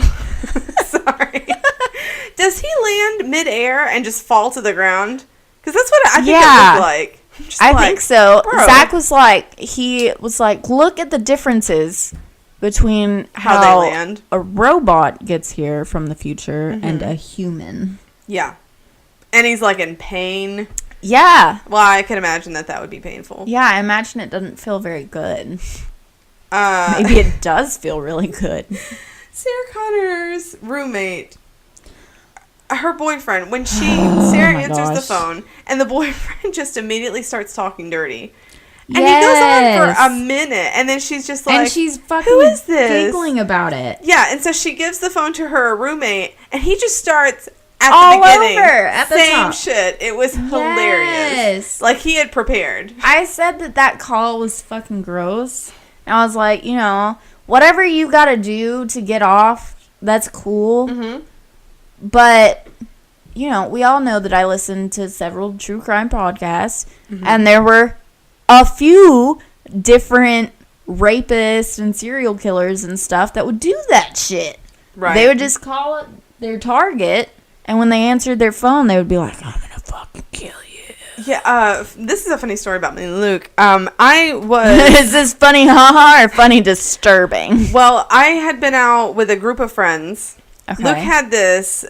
Sorry. Does he land midair and just fall to the ground? Because that's what I think it looked like. I think so. Bro. Zach was like, look at the differences between how they land. A robot gets here from the future and a human. Yeah. And he's, like, in pain. Yeah. Well, I can imagine that would be painful. Yeah, I imagine it doesn't feel very good. Maybe it does feel really good. Sarah Connor's roommate, her boyfriend, when Sarah answers the phone, and the boyfriend just immediately starts talking dirty. And he goes on for a minute, and then she's just like, and she's fucking who is this? giggling about it. Yeah, and so she gives the phone to her roommate, and he just starts at all the beginning. Over, at the same top. shit. It was hilarious. Like, he had prepared. I said that call was fucking gross. And I was like, you know, whatever you gotta do to get off, that's cool. Mm-hmm. But, you know, we all know that I listen to several true crime podcasts, and there were a few different rapists and serial killers and stuff that would do that shit. Right. They would just call up their target, and when they answered their phone, they would be like, I'm gonna fucking kill you. Yeah, this is a funny story about me and Luke. I was... Is this funny haha or funny disturbing? Well, I had been out with a group of friends. Okay. Luke had this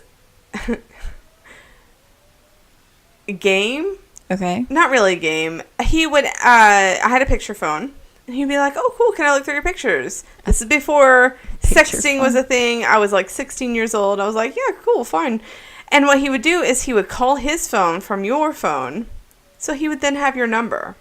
game. Okay. Not really a game. He would... I had a picture phone. And he'd be like, oh, cool, can I look through your pictures? This is before sexting was a thing. I was like 16 years old. I was like, yeah, cool, fine. And what he would do is he would call his phone from your phone. So he would then have your number.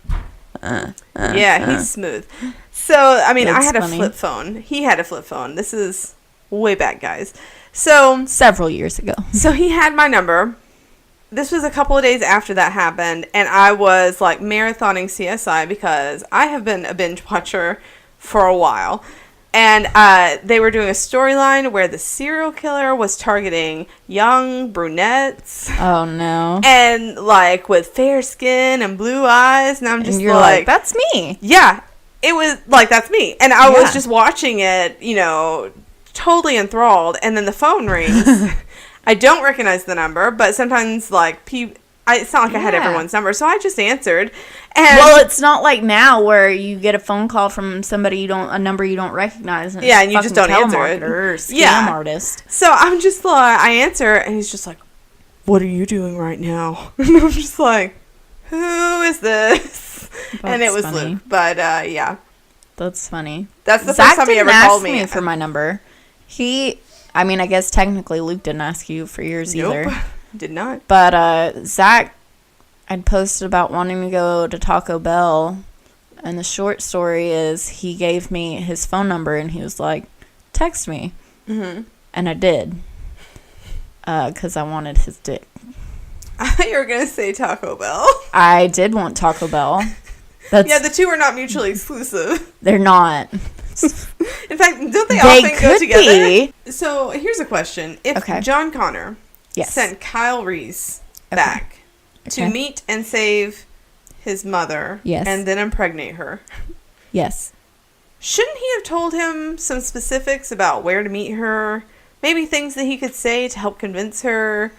Yeah, he's smooth. So, I mean, I had a flip phone. He had a flip phone. This is way back, guys. So... Several years ago. So he had my number. This was a couple of days after that happened, and I was like marathoning CSI because I have been a binge watcher for a while. And they were doing a storyline where the serial killer was targeting young brunettes. Oh, no. And like with fair skin and blue eyes. And I'm just and you're like, that's me. Yeah. It was like, that's me. And I was just watching it, you know, totally enthralled. And then the phone rings. I don't recognize the number, but sometimes, like, it's not like I had everyone's number, so I just answered. And well, it's not like now where you get a phone call from somebody a number you don't recognize. And and you just don't answer it. Or scam artist. So I'm just like, I answer, and he's just like, "What are you doing right now?" And I'm just like, "Who is this?" And it was funny. Luke, but yeah, that's funny. That's the first time he ever called me for my number. I mean, I guess technically Luke didn't ask you for yours either. Did not. But Zach had posted about wanting to go to Taco Bell. And the short story is he gave me his phone number and he was like, text me. Mm-hmm. And I did. Because I wanted his dick. I thought you were going to say Taco Bell. I did want Taco Bell. Yeah, the two are not mutually exclusive. They're not. In fact, don't they often go together? Be. So here's a question: if John Connor sent Kyle Reese back to meet and save his mother, and then impregnate her, shouldn't he have told him some specifics about where to meet her? Maybe things that he could say to help convince her.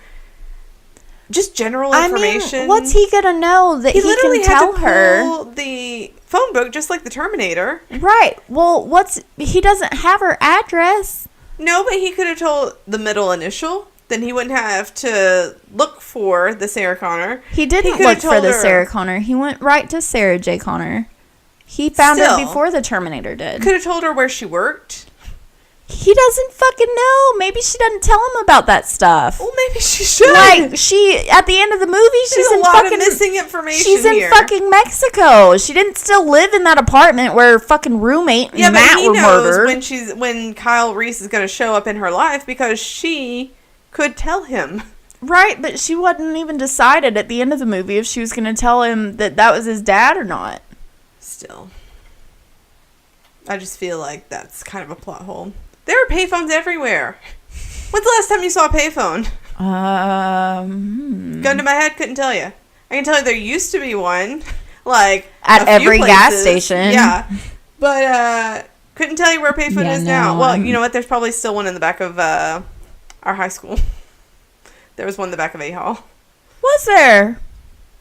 Just general information. I mean, what's he gonna know that he can tell her? Pull the phone book just like the Terminator. Right. Well, he doesn't have her address. No, but he could have told the middle initial. Then he wouldn't have to look for the Sarah Connor. He didn't look for the Sarah Connor. He went right to Sarah J. Connor. He found it before the Terminator did. Could have told her where she worked. He doesn't fucking know. Maybe she doesn't tell him about that stuff. Well, maybe she should. Like, at the end of the movie, she's in fucking missing information. She's in fucking Mexico. She didn't still live in that apartment where her fucking roommate and Matt were murdered. When Kyle Reese is going to show up in her life because she could tell him. Right, but she wasn't even decided at the end of the movie if she was going to tell him that was his dad or not. Still. I just feel like that's kind of a plot hole. There are payphones everywhere. When's the last time you saw a payphone? Gun to my head, couldn't tell you. I can tell you there used to be one, like at every gas station. Yeah, but couldn't tell you where a payphone is now. Well, you know what? There's probably still one in the back of our high school. There was one in the back of A Hall. Was there?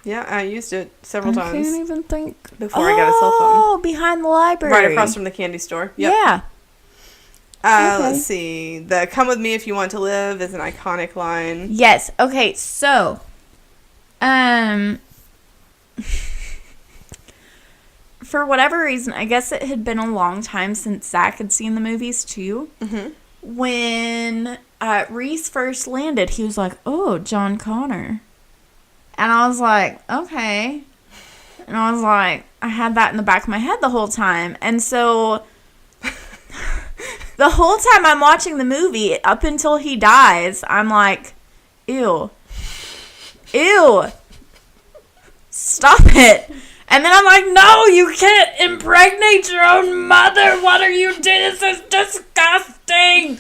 Yeah, I used it several times. I can't even think. Before I got a cell phone. Oh, behind the library. Right across from the candy store. Yep. Yeah. Let's see. The "Come with me if you want to live" is an iconic line. Yes. Okay. So, for whatever reason, I guess it had been a long time since Zach had seen the movies too. Mm-hmm. When Reese first landed, he was like, "Oh, John Connor," and I was like, "Okay," and I was like, I had that in the back of my head the whole time, and so. The whole time I'm watching the movie, up until he dies, I'm like, ew. Ew. Stop it. And then I'm like, no, you can't impregnate your own mother. What are you doing? This is disgusting.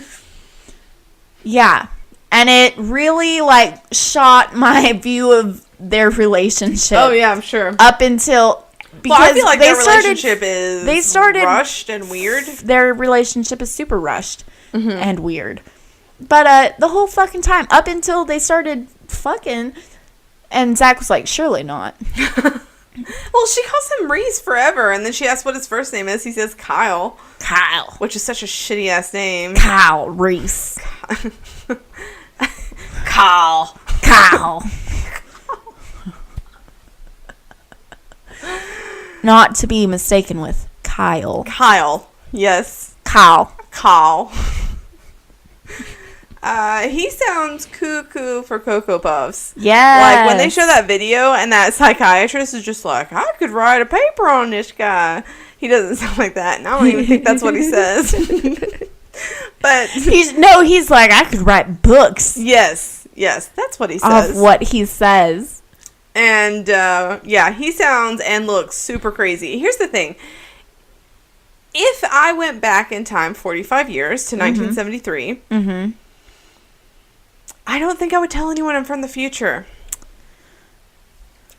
Yeah. And it really, like, shot my view of their relationship. Oh, yeah, I'm sure. Up until... Because I feel like their relationship is rushed and weird. Their relationship is super rushed and weird. But the whole fucking time, up until they started fucking, And Zach was like, surely not. Well, she calls him Reese forever, and then she asks what his first name is. He says Kyle. Kyle. Which is such a shitty-ass name. Kyle Reese. Kyle. Kyle. Not to be mistaken with Kyle. Kyle. Yes. Kyle. Kyle. He sounds cuckoo for Cocoa Puffs. Yeah. Like, when they show that video and that psychiatrist is just like, I could write a paper on this guy. He doesn't sound like that, and I don't even think that's what he says. But he's like, I could write books. Yes, that's what he says. Of what he says. And, yeah, he sounds and looks super crazy. Here's the thing. If I went back in time 45 years to 1973, I don't think I would tell anyone I'm from the future.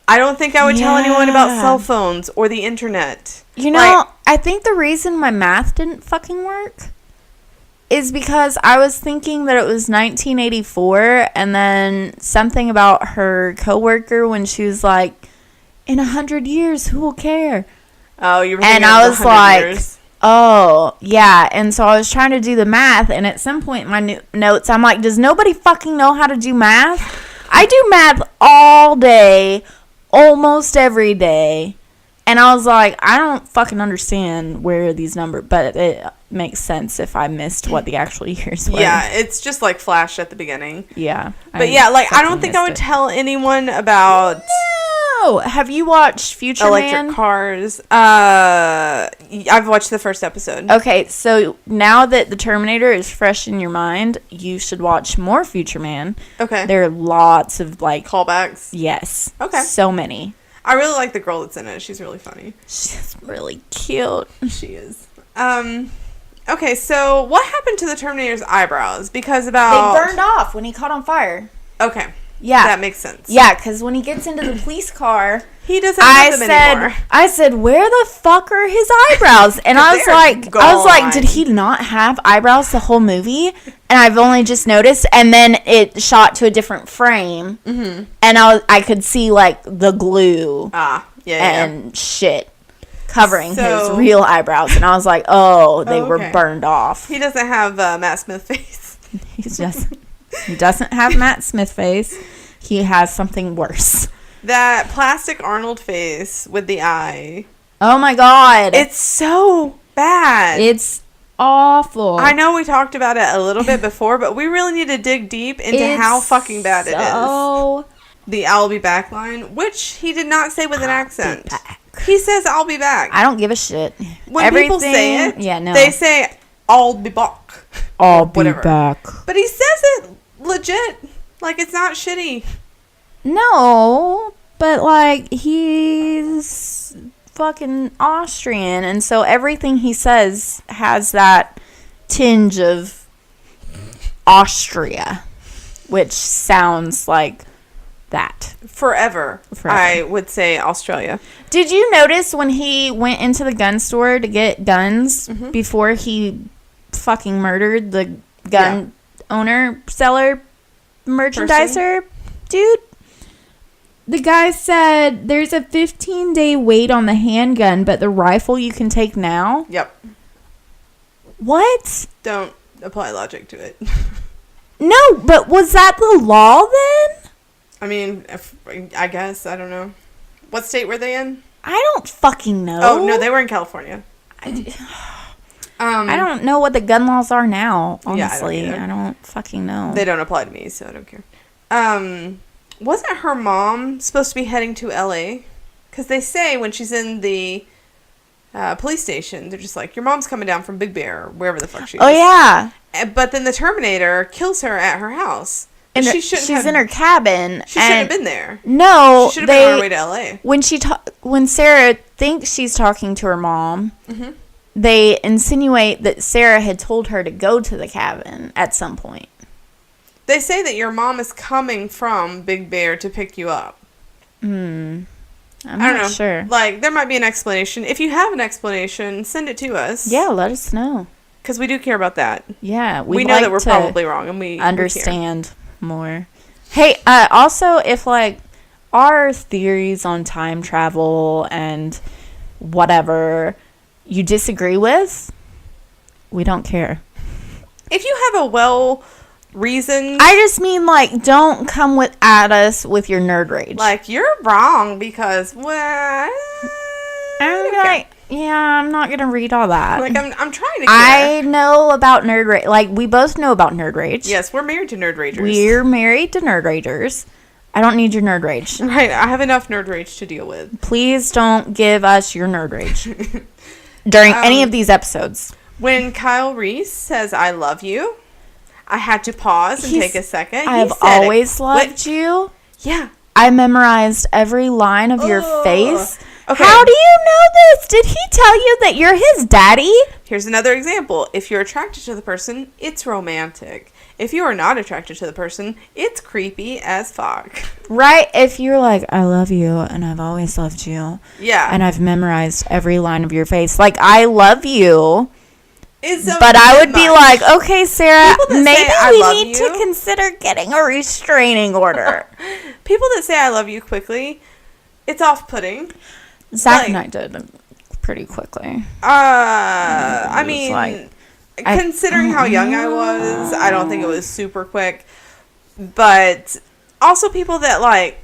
I don't think I would tell anyone about cell phones or the internet. You know, I think the reason my math didn't fucking work is because I was thinking that it was 1984, and then something about her coworker when she was like, in 100 years, who will care? Oh, you were thinking and I was like, years. Oh, yeah. And so I was trying to do the math, and at some point in my notes, I'm like, does nobody fucking know how to do math? I do math all day, almost every day. And I was like, I don't fucking understand where these numbers, but it makes sense if I missed what the actual years were. Yeah, it's just like Flash at the beginning. Yeah. But yeah, like, I don't think I would tell anyone about... No! Have you watched Future Electric Man? Cars. I've watched the first episode. Okay, so now that the Terminator is fresh in your mind, you should watch more Future Man. Okay. There are lots of, like... Callbacks? Yes. Okay. So many. I really like the girl that's in it. She's really funny. She's really cute. She is. Okay, so what happened to the Terminator's eyebrows? Because about... They burned off when he caught on fire. Okay. Yeah. That makes sense. Yeah, because when he gets into the police car... He doesn't have them anymore. I said, where the fuck are his eyebrows? And I was like, did he not have eyebrows the whole movie? And I've only just noticed. And then it shot to a different frame. Mm-hmm. And I could see, like, the glue. And shit covering his real eyebrows. And I was like, they were burned off. He doesn't have Matt Smith face. He doesn't have Matt Smith face. He has something worse. That plastic Arnold face with the eye. Oh my god. It's so bad. It's awful. I know we talked about it a little bit before, but we really need to dig deep into how fucking bad it is. The I'll be back line, which he did not say with an accent. He says I'll be back. I don't give a shit. When people say it, they say I'll be back. I'll be back. But he says it legit. Like, it's not shitty. No, but, like, he's fucking Austrian, and so everything he says has that tinge of Austria, which sounds like that. Forever. I would say Australia. Did you notice when he went into the gun store to get guns before he fucking murdered the gun owner, seller, merchandiser dude? The guy said there's a 15-day wait on the handgun, but the rifle you can take now? Yep. What? Don't apply logic to it. No, but was that the law then? I mean, I guess. I don't know. What state were they in? I don't fucking know. Oh, no, they were in California. I don't know what the gun laws are now, honestly. Yeah, I don't fucking know. They don't apply to me, so I don't care. Wasn't her mom supposed to be heading to L.A.? Because they say when she's in the police station, they're just like, your mom's coming down from Big Bear, or wherever the fuck she is. Oh, yeah. But then the Terminator kills her at her house. And she's in her cabin. She shouldn't have been there. No. She should have been on her way to L.A. When Sarah thinks she's talking to her mom, they insinuate that Sarah had told her to go to the cabin at some point. They say that your mom is coming from Big Bear to pick you up. I'm I don't know. not sure. Like, there might be an explanation. If you have an explanation, send it to us. Yeah, let us know. Because we do care about that. Yeah, we know that we're probably wrong, and we understand more. Hey, also, if, like, our theories on time travel and whatever you disagree with, we don't care. If you have a well-reasoned... I just mean, like, don't come at us with your nerd rage. Like, you're wrong because, well... I'm not going to read all that. Like, I'm trying to care. I know about nerd rage. Like, we both know about nerd rage. Yes, we're married to nerd ragers. We're married to nerd ragers. I don't need your nerd rage. Right, I have enough nerd rage to deal with. Please don't give us your nerd rage during any of these episodes. When Kyle Reese says, I love you, I had to pause and take a second. I've always loved you. Yeah. I memorized every line of your face. Okay. How do you know this? Did he tell you that you're his daddy? Here's another example. If you're attracted to the person, it's romantic. If you are not attracted to the person, it's creepy as fuck. Right? If you're like, I love you and I've always loved you. Yeah. And I've memorized every line of your face. Like, I love you. But I would be like, okay, Sarah, maybe we need you to consider getting a restraining order. People that say I love you quickly, it's off-putting. Zach and I did pretty quickly. I mean, considering how young I was, I don't think it was super quick. But also people that, like,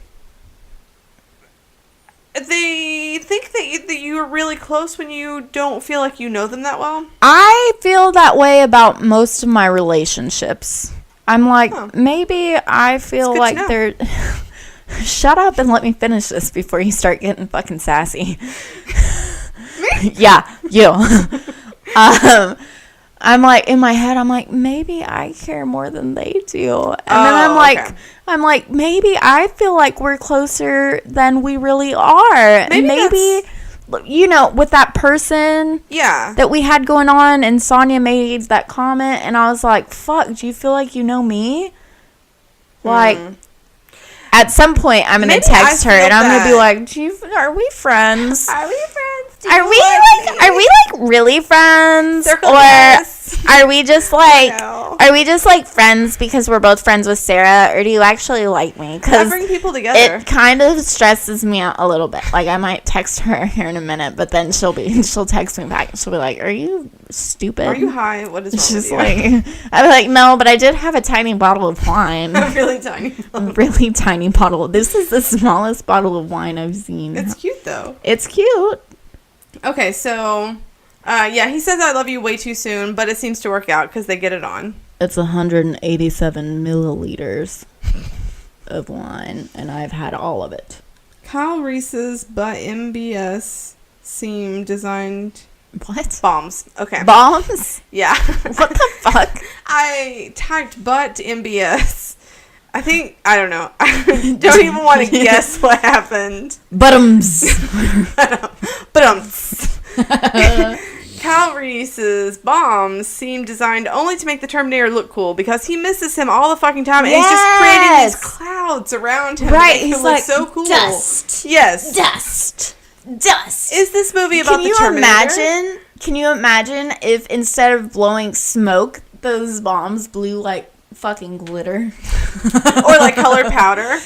they think that you are really close when you don't feel like you know them that well. I feel that way about most of my relationships. I'm like, maybe I feel like they're... Shut up and let me finish this before you start getting fucking sassy. Me? Yeah, you. I'm like, in my head, I'm like, maybe I care more than they do. And then I'm like, maybe I feel like we're closer than we really are. Maybe you know, with that person that we had going on, and Sonia made that comment, and I was like, fuck, do you feel like you know me? Like... At some point, I'm going to text her, and I'm going to be like, are we friends? Are we friends? Are we really friends? Circle or yes. Are we just like friends because we're both friends with Sarah, or do you actually like me? Because bring people together. It kind of stresses me out a little bit. Like, I might text her here in a minute, but then she'll text me back. She'll be like, "Are you stupid? Are you high? What is wrong She's with you?" like, I'm like, no, but I did have a tiny bottle of wine. A really tiny bottle. This is the smallest bottle of wine I've seen. It's cute though. It's cute. Okay, so he says I love you way too soon, but it seems to work out because they get it on. It's 187 milliliters of wine, and I've had all of it. Kyle Reese's butt MBS seam designed... What? Bombs. Okay. Bombs? Yeah. What the fuck? I typed butt MBS. I don't know. I don't even want to guess what happened. Butums. Kyle Reese's bombs seem designed only to make the Terminator look cool because he misses him all the fucking time, and he's just creating these clouds around him. Right, he's like so cool. Dust. Yes. Dust. Is this movie about the Terminator? Can you imagine if instead of blowing smoke, those bombs blew like fucking glitter? Or like colored powder?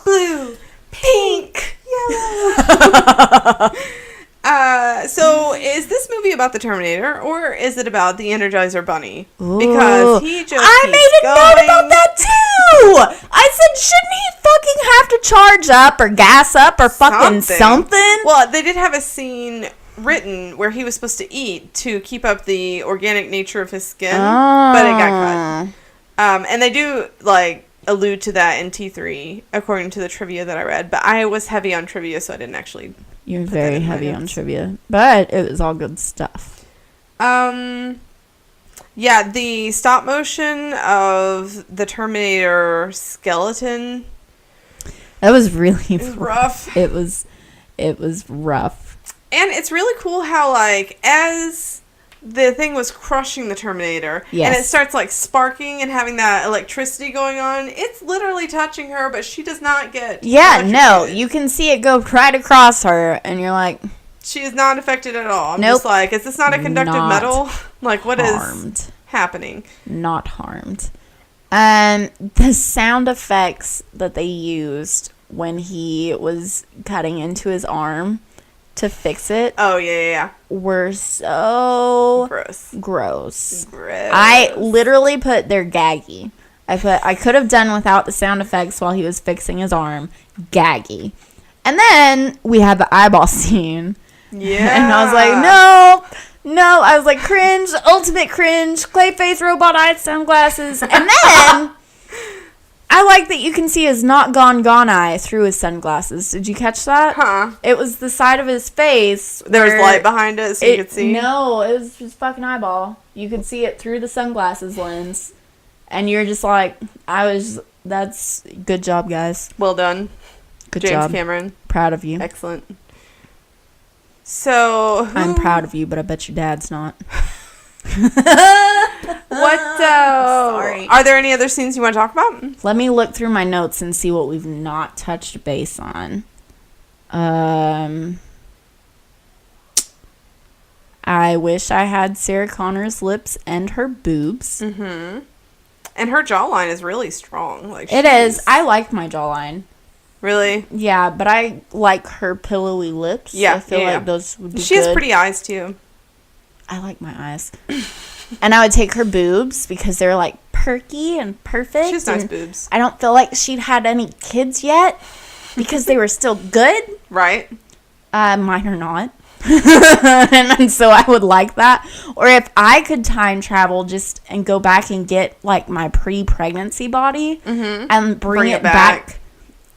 Blue, pink, yellow. So is this movie about the Terminator, or is it about the Energizer Bunny? Because he just I made a note about that too. I said, shouldn't he fucking have to charge up or gas up or fucking something? Well, they did have a scene written where he was supposed to eat to keep up the organic nature of his skin, but it got cut. And they do like allude to that in T3 according to the trivia that I read, but I was heavy on trivia, so I didn't actually. You're very heavy on trivia, but it was all good stuff. Yeah, the stop motion of the Terminator skeleton. That was really rough. It was rough. And it's really cool how, like, as the thing was crushing the Terminator, and it starts, like, sparking and having that electricity going on, it's literally touching her, but she does not get electrocuted. You can see it go right across her, and you're like... She is not affected at all. I'm just like, is this not a conductive metal? Like, what is happening? Not harmed. The sound effects that they used when he was cutting into his arm to fix it. Oh, yeah. Were so gross. I literally put they're gaggy. I could have done without the sound effects while he was fixing his arm. Gaggy. And then we had the eyeball scene. Yeah. And I was like, no. I was like, cringe, ultimate cringe, clay face, robot eyes, sunglasses. And then I like that you can see his not gone eye through his sunglasses. Did you catch that? Huh. It was the side of his face. There was light behind it so you could see? No, it was just fucking eyeball. You could see it through the sunglasses lens. And you're just like, that's good job, guys. Well done. Good James job. Cameron. Proud of you. Excellent. So, I'm proud of you, but I bet your dad's not. What, sorry. Are there any other scenes you want to talk about? Let me look through my notes and see what we've not touched base on. I wish I had Sarah Connor's lips and her boobs. Mm-hmm. And her jawline is really strong. Like it is. I like my jawline. Really? Yeah, but I like her pillowy lips. Yeah, I feel like those would be She has pretty eyes, too. I like my eyes. And I would take her boobs because they're, like, perky and perfect. She has nice boobs. I don't feel like she'd had any kids yet because they were still good. Right. Mine are not. and so I would like that. Or if I could time travel just and go back and get, like, my pre-pregnancy body and bring it back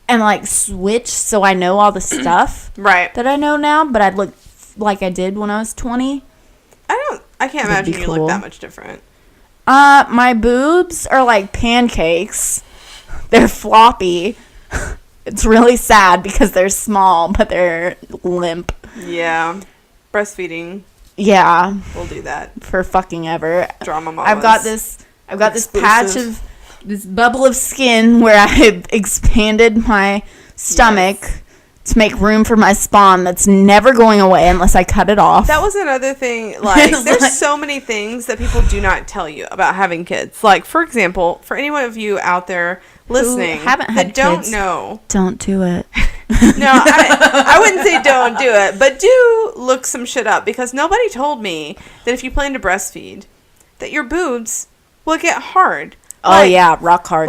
and, like, switch so I know all the stuff that I know now, but I'd look like I did when I was 20. I can't imagine you look that much different. My boobs are like pancakes. They're floppy. It's really sad because they're small, but they're limp. Yeah. Breastfeeding. Yeah. We'll do that. For fucking ever. Drama mamas. I've got this patch of this bubble of skin where I've expanded my stomach to make room for my spawn that's never going away unless I cut it off. That was another thing. Like, there's so many things that people do not tell you about having kids. Like, for example, for any one of you out there listening that don't know. Don't do it. No, I wouldn't say don't do it, but do look some shit up because nobody told me that if you plan to breastfeed, that your boobs will get hard. Oh, yeah, rock hard.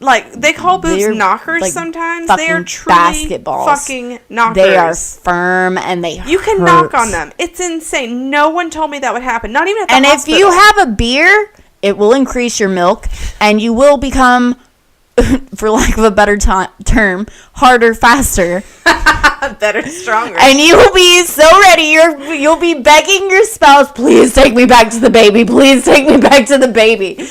Like they call boobs knockers like sometimes. They are truly basketballs. Fucking knockers. They are firm and they You can knock on them. It's insane. No one told me that would happen. Not even at the hospital. And if you have a beer, it will increase your milk and you will become, for lack of a better term, harder, faster. Better, stronger. And you will be so ready. You'll be begging your spouse, please take me back to the baby. Please take me back to the baby.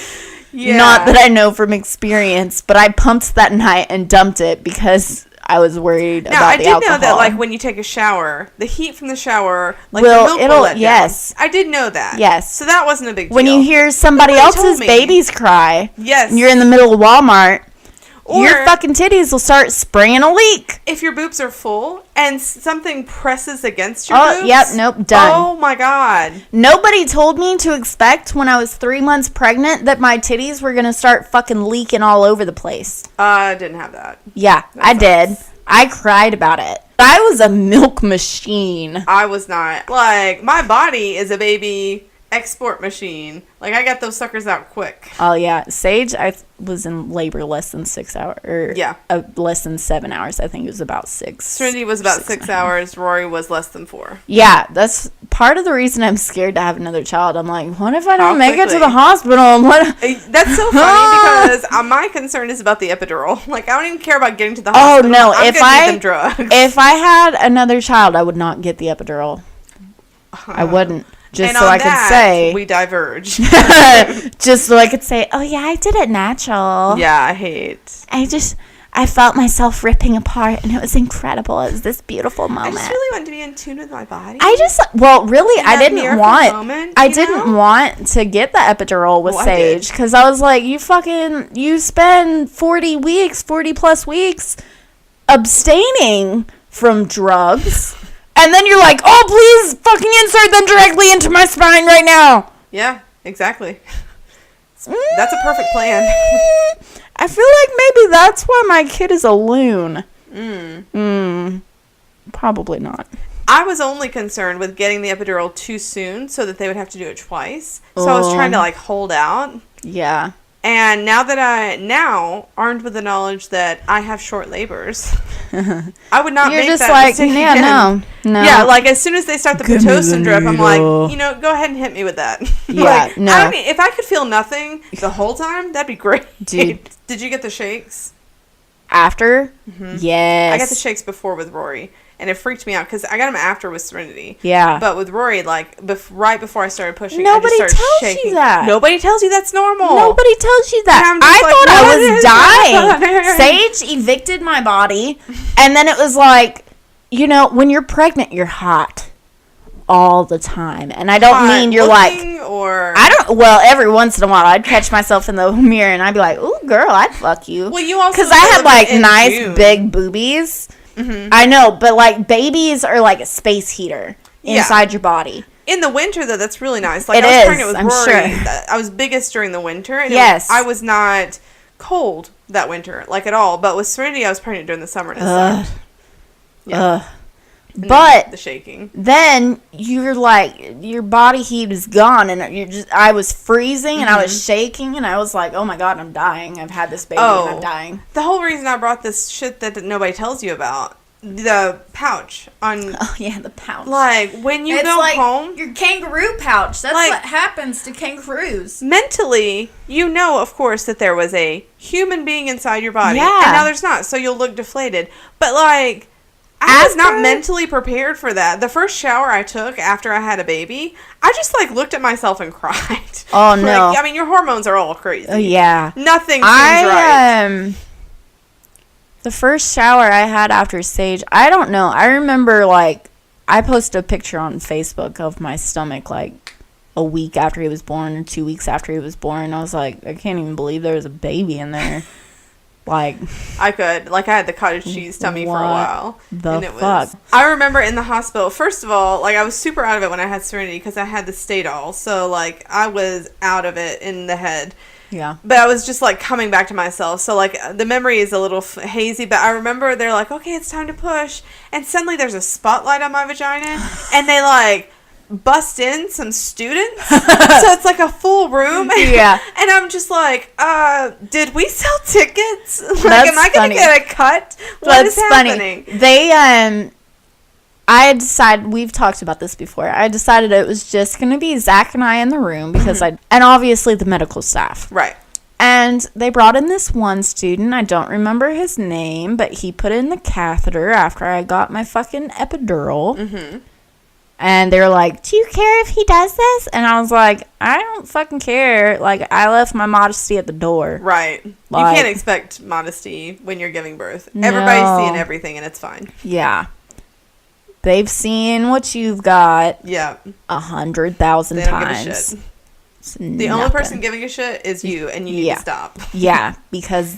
Yeah. Not that I know from experience, but I pumped that night and dumped it because I was worried about the alcohol. Now, I did know that, like, when you take a shower, the heat from the shower, like, the milk will let down. I did know that. Yes. So that wasn't a big deal. When you hear somebody else's babies cry, and you're in the middle of Walmart, your fucking titties will start spraying a leak. If your boobs are full and something presses against your boobs. Oh, yep, nope, done. Oh, my God. Nobody told me to expect when I was 3 months pregnant that my titties were going to start fucking leaking all over the place. I didn't have that. Yeah, I did. I cried about it. I was a milk machine. I was not. Like, my body is a baby export machine. Like, I got those suckers out quick. Oh, yeah. Sage, I was in labor less than 6 hours. Less than 7 hours. I think it was about 6. Trinity was about 6 hours. Rory was less than 4. Yeah, that's part of the reason I'm scared to have another child. I'm like, what if I don't make it to the hospital? That's so funny because my concern is about the epidural. Like, I don't even care about getting to the hospital. Oh, no. I'm gonna need them drugs. If I had another child, I would not get the epidural. I wouldn't. Just and so I could say we diverge. Just so I could say, oh yeah, I did it natural. Yeah, I felt myself ripping apart and it was incredible. It was this beautiful moment. I just really wanted to be in tune with my body. I didn't want to get the epidural with Sage because I was like, you spend 40 plus weeks abstaining from drugs. And then you're like, oh, please fucking insert them directly into my spine right now. Yeah, exactly. That's a perfect plan. I feel like maybe that's why my kid is a loon. Probably not. I was only concerned with getting the epidural too soon so that they would have to do it twice. So I was trying to, like, hold out. Yeah. And now armed with the knowledge that I have short labors, I would not You're make just that like, mistake yeah, again. no. Yeah, like, as soon as they start the Pitocin drip, I'm like, go ahead and hit me with that. Yeah, like, no. I mean, if I could feel nothing the whole time, that'd be great. Dude. Did you get the shakes? After? Yes. I got the shakes before with Rory. And it freaked me out because I got them after with Serenity. Yeah. But with Rory, like, right before I started pushing, Nobody I just started tells shaking. you that. Nobody tells you that's normal. Nobody tells you that. I thought I was dying. Sage evicted my body. And then it was like, when you're pregnant, you're hot all the time. And I don't mean you're like... Or... every once in a while, I'd catch myself in the mirror and I'd be like, ooh, girl, I'd fuck you. Well, you also... Because I had, like, nice big boobies. Mm-hmm. I know, but, like, babies are like a space heater inside your body. In the winter, though, that's really nice. Like, I was pregnant with Rory. Sure. I was biggest during the winter. And I was not cold that winter, like, at all. But with Serenity, I was pregnant during the summer. But the shaking. Then you're like, your body heat is gone, and I was freezing, and I was shaking, and I was like, oh my God, I'm dying. I've had this baby, and I'm dying. The whole reason I brought this shit that nobody tells you about, the pouch on... Oh, yeah, the pouch. Like, when you go home... Your kangaroo pouch. That's what happens to kangaroos. Mentally, of course, that there was a human being inside your body. Yeah. And now there's not, so you'll look deflated. But, like... I was not mentally prepared for that. The first shower I took after I had a baby, I just, like, looked at myself and cried. Oh, no. I mean, your hormones are all crazy. Yeah. Nothing seems right. The first shower I had after Sage, I don't know. I remember, like, I posted a picture on Facebook of my stomach, like, a week after he was born or 2 weeks after he was born. I was like, I can't even believe there was a baby in there. Like, I had the cottage cheese tummy for a while. Fuck? I remember in the hospital, first of all, like, I was super out of it when I had Serenity because I had the Stay-Doll. So, like, I was out of it in the head. Yeah. But I was just, like, coming back to myself. So, like, the memory is a little hazy. But I remember they're like, okay, it's time to push. And suddenly there's a spotlight on my vagina. And they, like... bust in some students, so it's like a full room. Yeah. And I'm just like, did we sell tickets? Like, am I gonna get a cut? What is happening? They I decided, we've talked about this before, I decided it was just gonna be Zach and I in the room because and obviously the medical staff, right? And they brought in this one student, I don't remember his name, but he put in the catheter after I got my fucking epidural. And they were like, do you care if he does this? And I was like, I don't fucking care. Like, I left my modesty at the door. Right. Like, you can't expect modesty when you're giving birth. No. Everybody's seeing everything, and it's fine. Yeah. They've seen what you've got. Yeah. 100,000 times. Give a shit. The only person giving a shit is you, and you need to stop. Yeah, because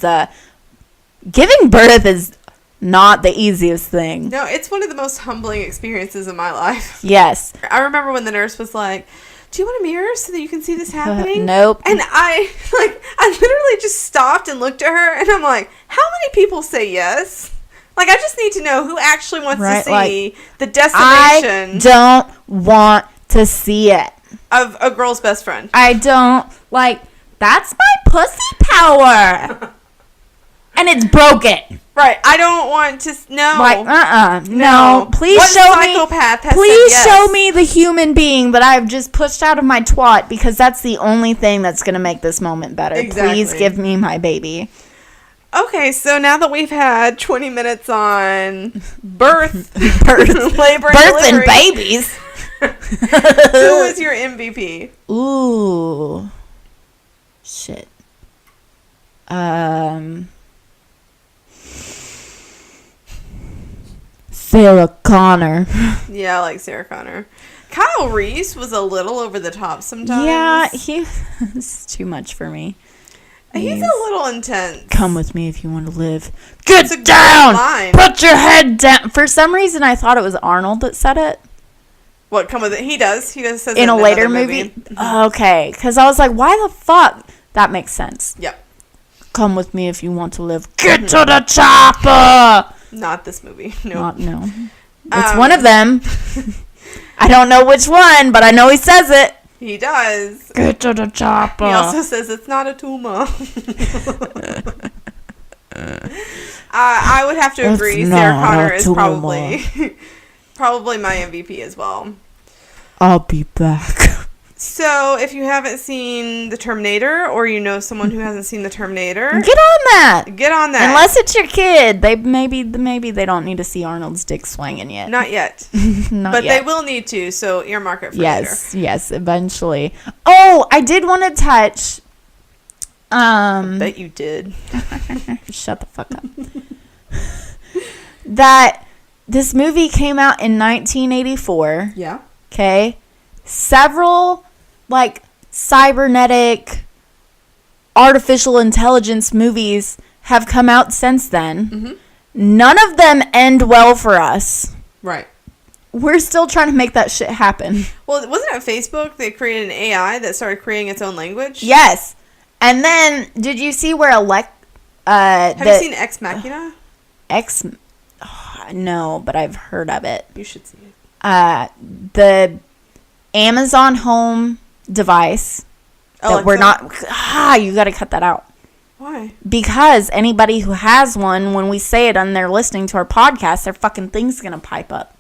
giving birth is... not the easiest thing. No, it's one of the most humbling experiences of my life. Yes. I remember when the nurse was like, do you want a mirror so that you can see this happening? Nope. And I literally just stopped and looked at her, and I'm like, how many people say yes? Like, I just need to know who actually wants to see the decimation. I don't want to see it. Of a girl's best friend. I don't, that's my pussy power. And it's broken. Right. I don't want to... No. No. Please show me the human being that I've just pushed out of my twat, because that's the only thing that's going to make this moment better. Exactly. Please give me my baby. Okay, so now that we've had 20 minutes on birth, labor, and babies. Who was your MVP? Ooh. Shit. Sarah Connor. Yeah, I like Sarah Connor. Kyle Reese was a little over the top sometimes. Yeah, he's too much for me. He's a little intense. Come with me if you want to live. Get down! Put your head down! For some reason, I thought it was Arnold that said it. What, come with it? He does. He does. Says in a later movie? Okay. Because I was like, why the fuck? That makes sense. Yep. come with me if you want to live. Get to the chopper! Not this movie. No. It's one of them. I don't know which one, but I know he says it. He does. Get to the chopper. He also says it's not a tumor. I would have to agree. Sarah Connor is probably my MVP as well. I'll be back. So, if you haven't seen The Terminator, or you know someone who hasn't seen The Terminator, get on that. Unless it's your kid, they maybe they don't need to see Arnold's dick swinging yet. Not yet. But they will need to. So earmark it for later. Yes, eventually. Oh, I did want to touch. Bet you did. Shut the fuck up. That this movie came out in 1984. Yeah. Okay. Several cybernetic artificial intelligence movies have come out since then. Mm-hmm. None of them end well for us. Right. We're still trying to make that shit happen. Well, wasn't it Facebook? They created an AI that started creating its own language? Yes. And then, did you see where have you seen Ex Machina? No, but I've heard of it. You should see it. The Amazon Home device that we're not... you got to cut that out. Why? Because anybody who has one, when we say it and they're listening to our podcast, their fucking thing's going to pipe up.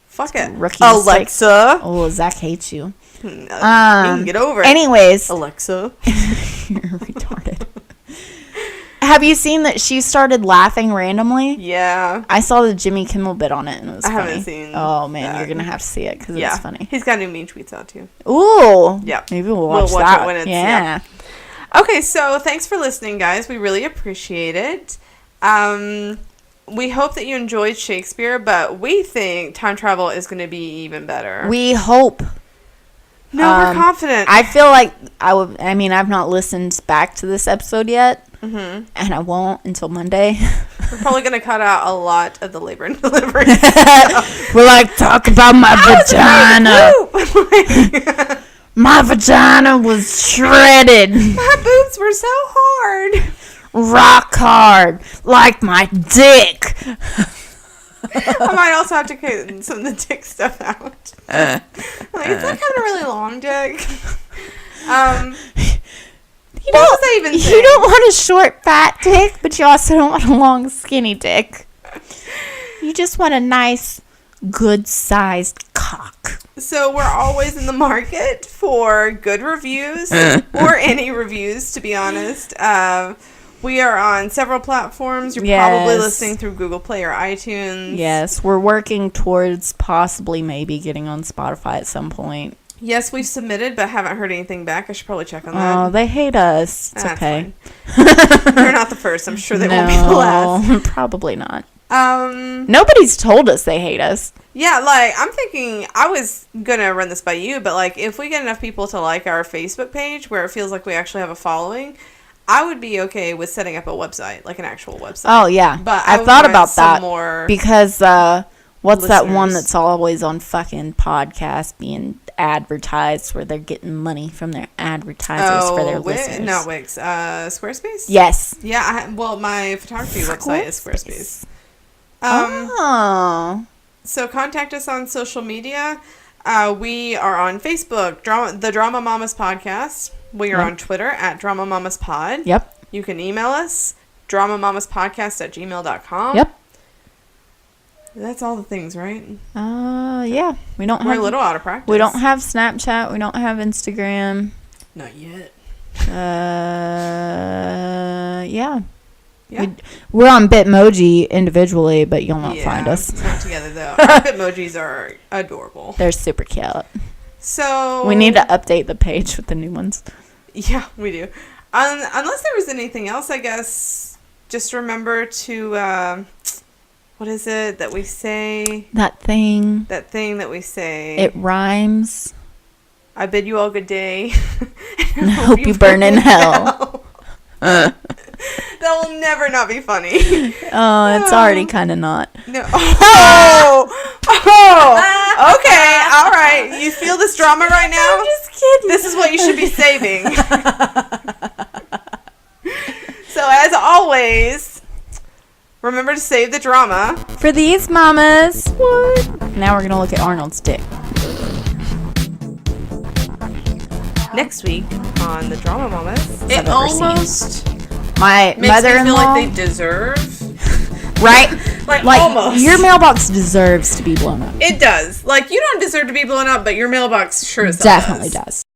Fuck it. Rookie Alexa. Mistake. Oh, Zach hates you. You can get over it. Anyways. Alexa. You're retarded. Have you seen that she started laughing randomly? Yeah. I saw the Jimmy Kimmel bit on it and it was funny. I haven't seen Oh, man, that. you're going to have to see it because it's funny. He's got new mean tweets out, too. Ooh. Yeah. Maybe we'll watch that. It when it's... Yeah. Okay, so thanks for listening, guys. We really appreciate it. We hope that you enjoyed Shakespeare, but we think time travel is going to be even better. We hope. No, we're confident. I feel like I've not listened back to this episode yet. Mm-hmm. And I won't until Monday. We're probably going to cut out a lot of the labor and delivery. We're like, talk about my vagina. My vagina was shredded. My boobs were so hard. Rock hard. Like my dick. I might also have to cut some of the dick stuff out. Like, is that kind of really long dick? You don't want a short, fat dick, but you also don't want a long, skinny dick. You just want a nice, good-sized cock. So we're always in the market for good reviews, or any reviews, to be honest. We are on several platforms. You're probably listening through Google Play or iTunes. Yes, we're working towards possibly maybe getting on Spotify at some point. Yes, we've submitted, but haven't heard anything back. I should probably check on that. Oh, they hate us. It's okay. They're not the first. I'm sure they won't be the last. Probably not. Nobody's told us they hate us. Yeah, I'm thinking, I was going to run this by you, but, if we get enough people to like our Facebook page where it feels like we actually have a following, I would be okay with setting up a website, like an actual website. Oh, yeah. But I thought about that. More because, what's that one that's always on fucking podcasts being advertised where they're getting money from their advertisers for their listeners? No, Wix. Squarespace? Yes. Yeah, my photography website is Squarespace. So contact us on social media. We are on Facebook, the Drama Mamas Podcast. We are on Twitter at Drama Mamas Pod. Yep. You can email us, dramamamaspodcast@gmail.com. Yep. That's all the things, right? Yeah. We're a little out of practice. We don't have Snapchat. We don't have Instagram. Not yet. Yeah. Yeah. We're on Bitmoji individually, but you'll not find us. Not together, though. Our Bitmojis are adorable. They're super cute. So we need to update the page with the new ones. Yeah, we do. Unless there was anything else, I guess, just remember to, what is it that we say? That thing that we say. It rhymes. I bid you all good day. And I hope you burn in hell. That will never not be funny. Oh, it's already kind of not. No. Okay. All right. You feel this drama right now? I'm just kidding. This is what you should be saving. always, remember to save the drama for these mamas. What? Now we're going to look at Arnold's dick. Next week on the Drama Mamas. It almost my makes mother-in-law me feel like they deserve. Right? like almost. Your mailbox deserves to be blown up. It does. Like, you don't deserve to be blown up, but your mailbox sure as hell Definitely does. does.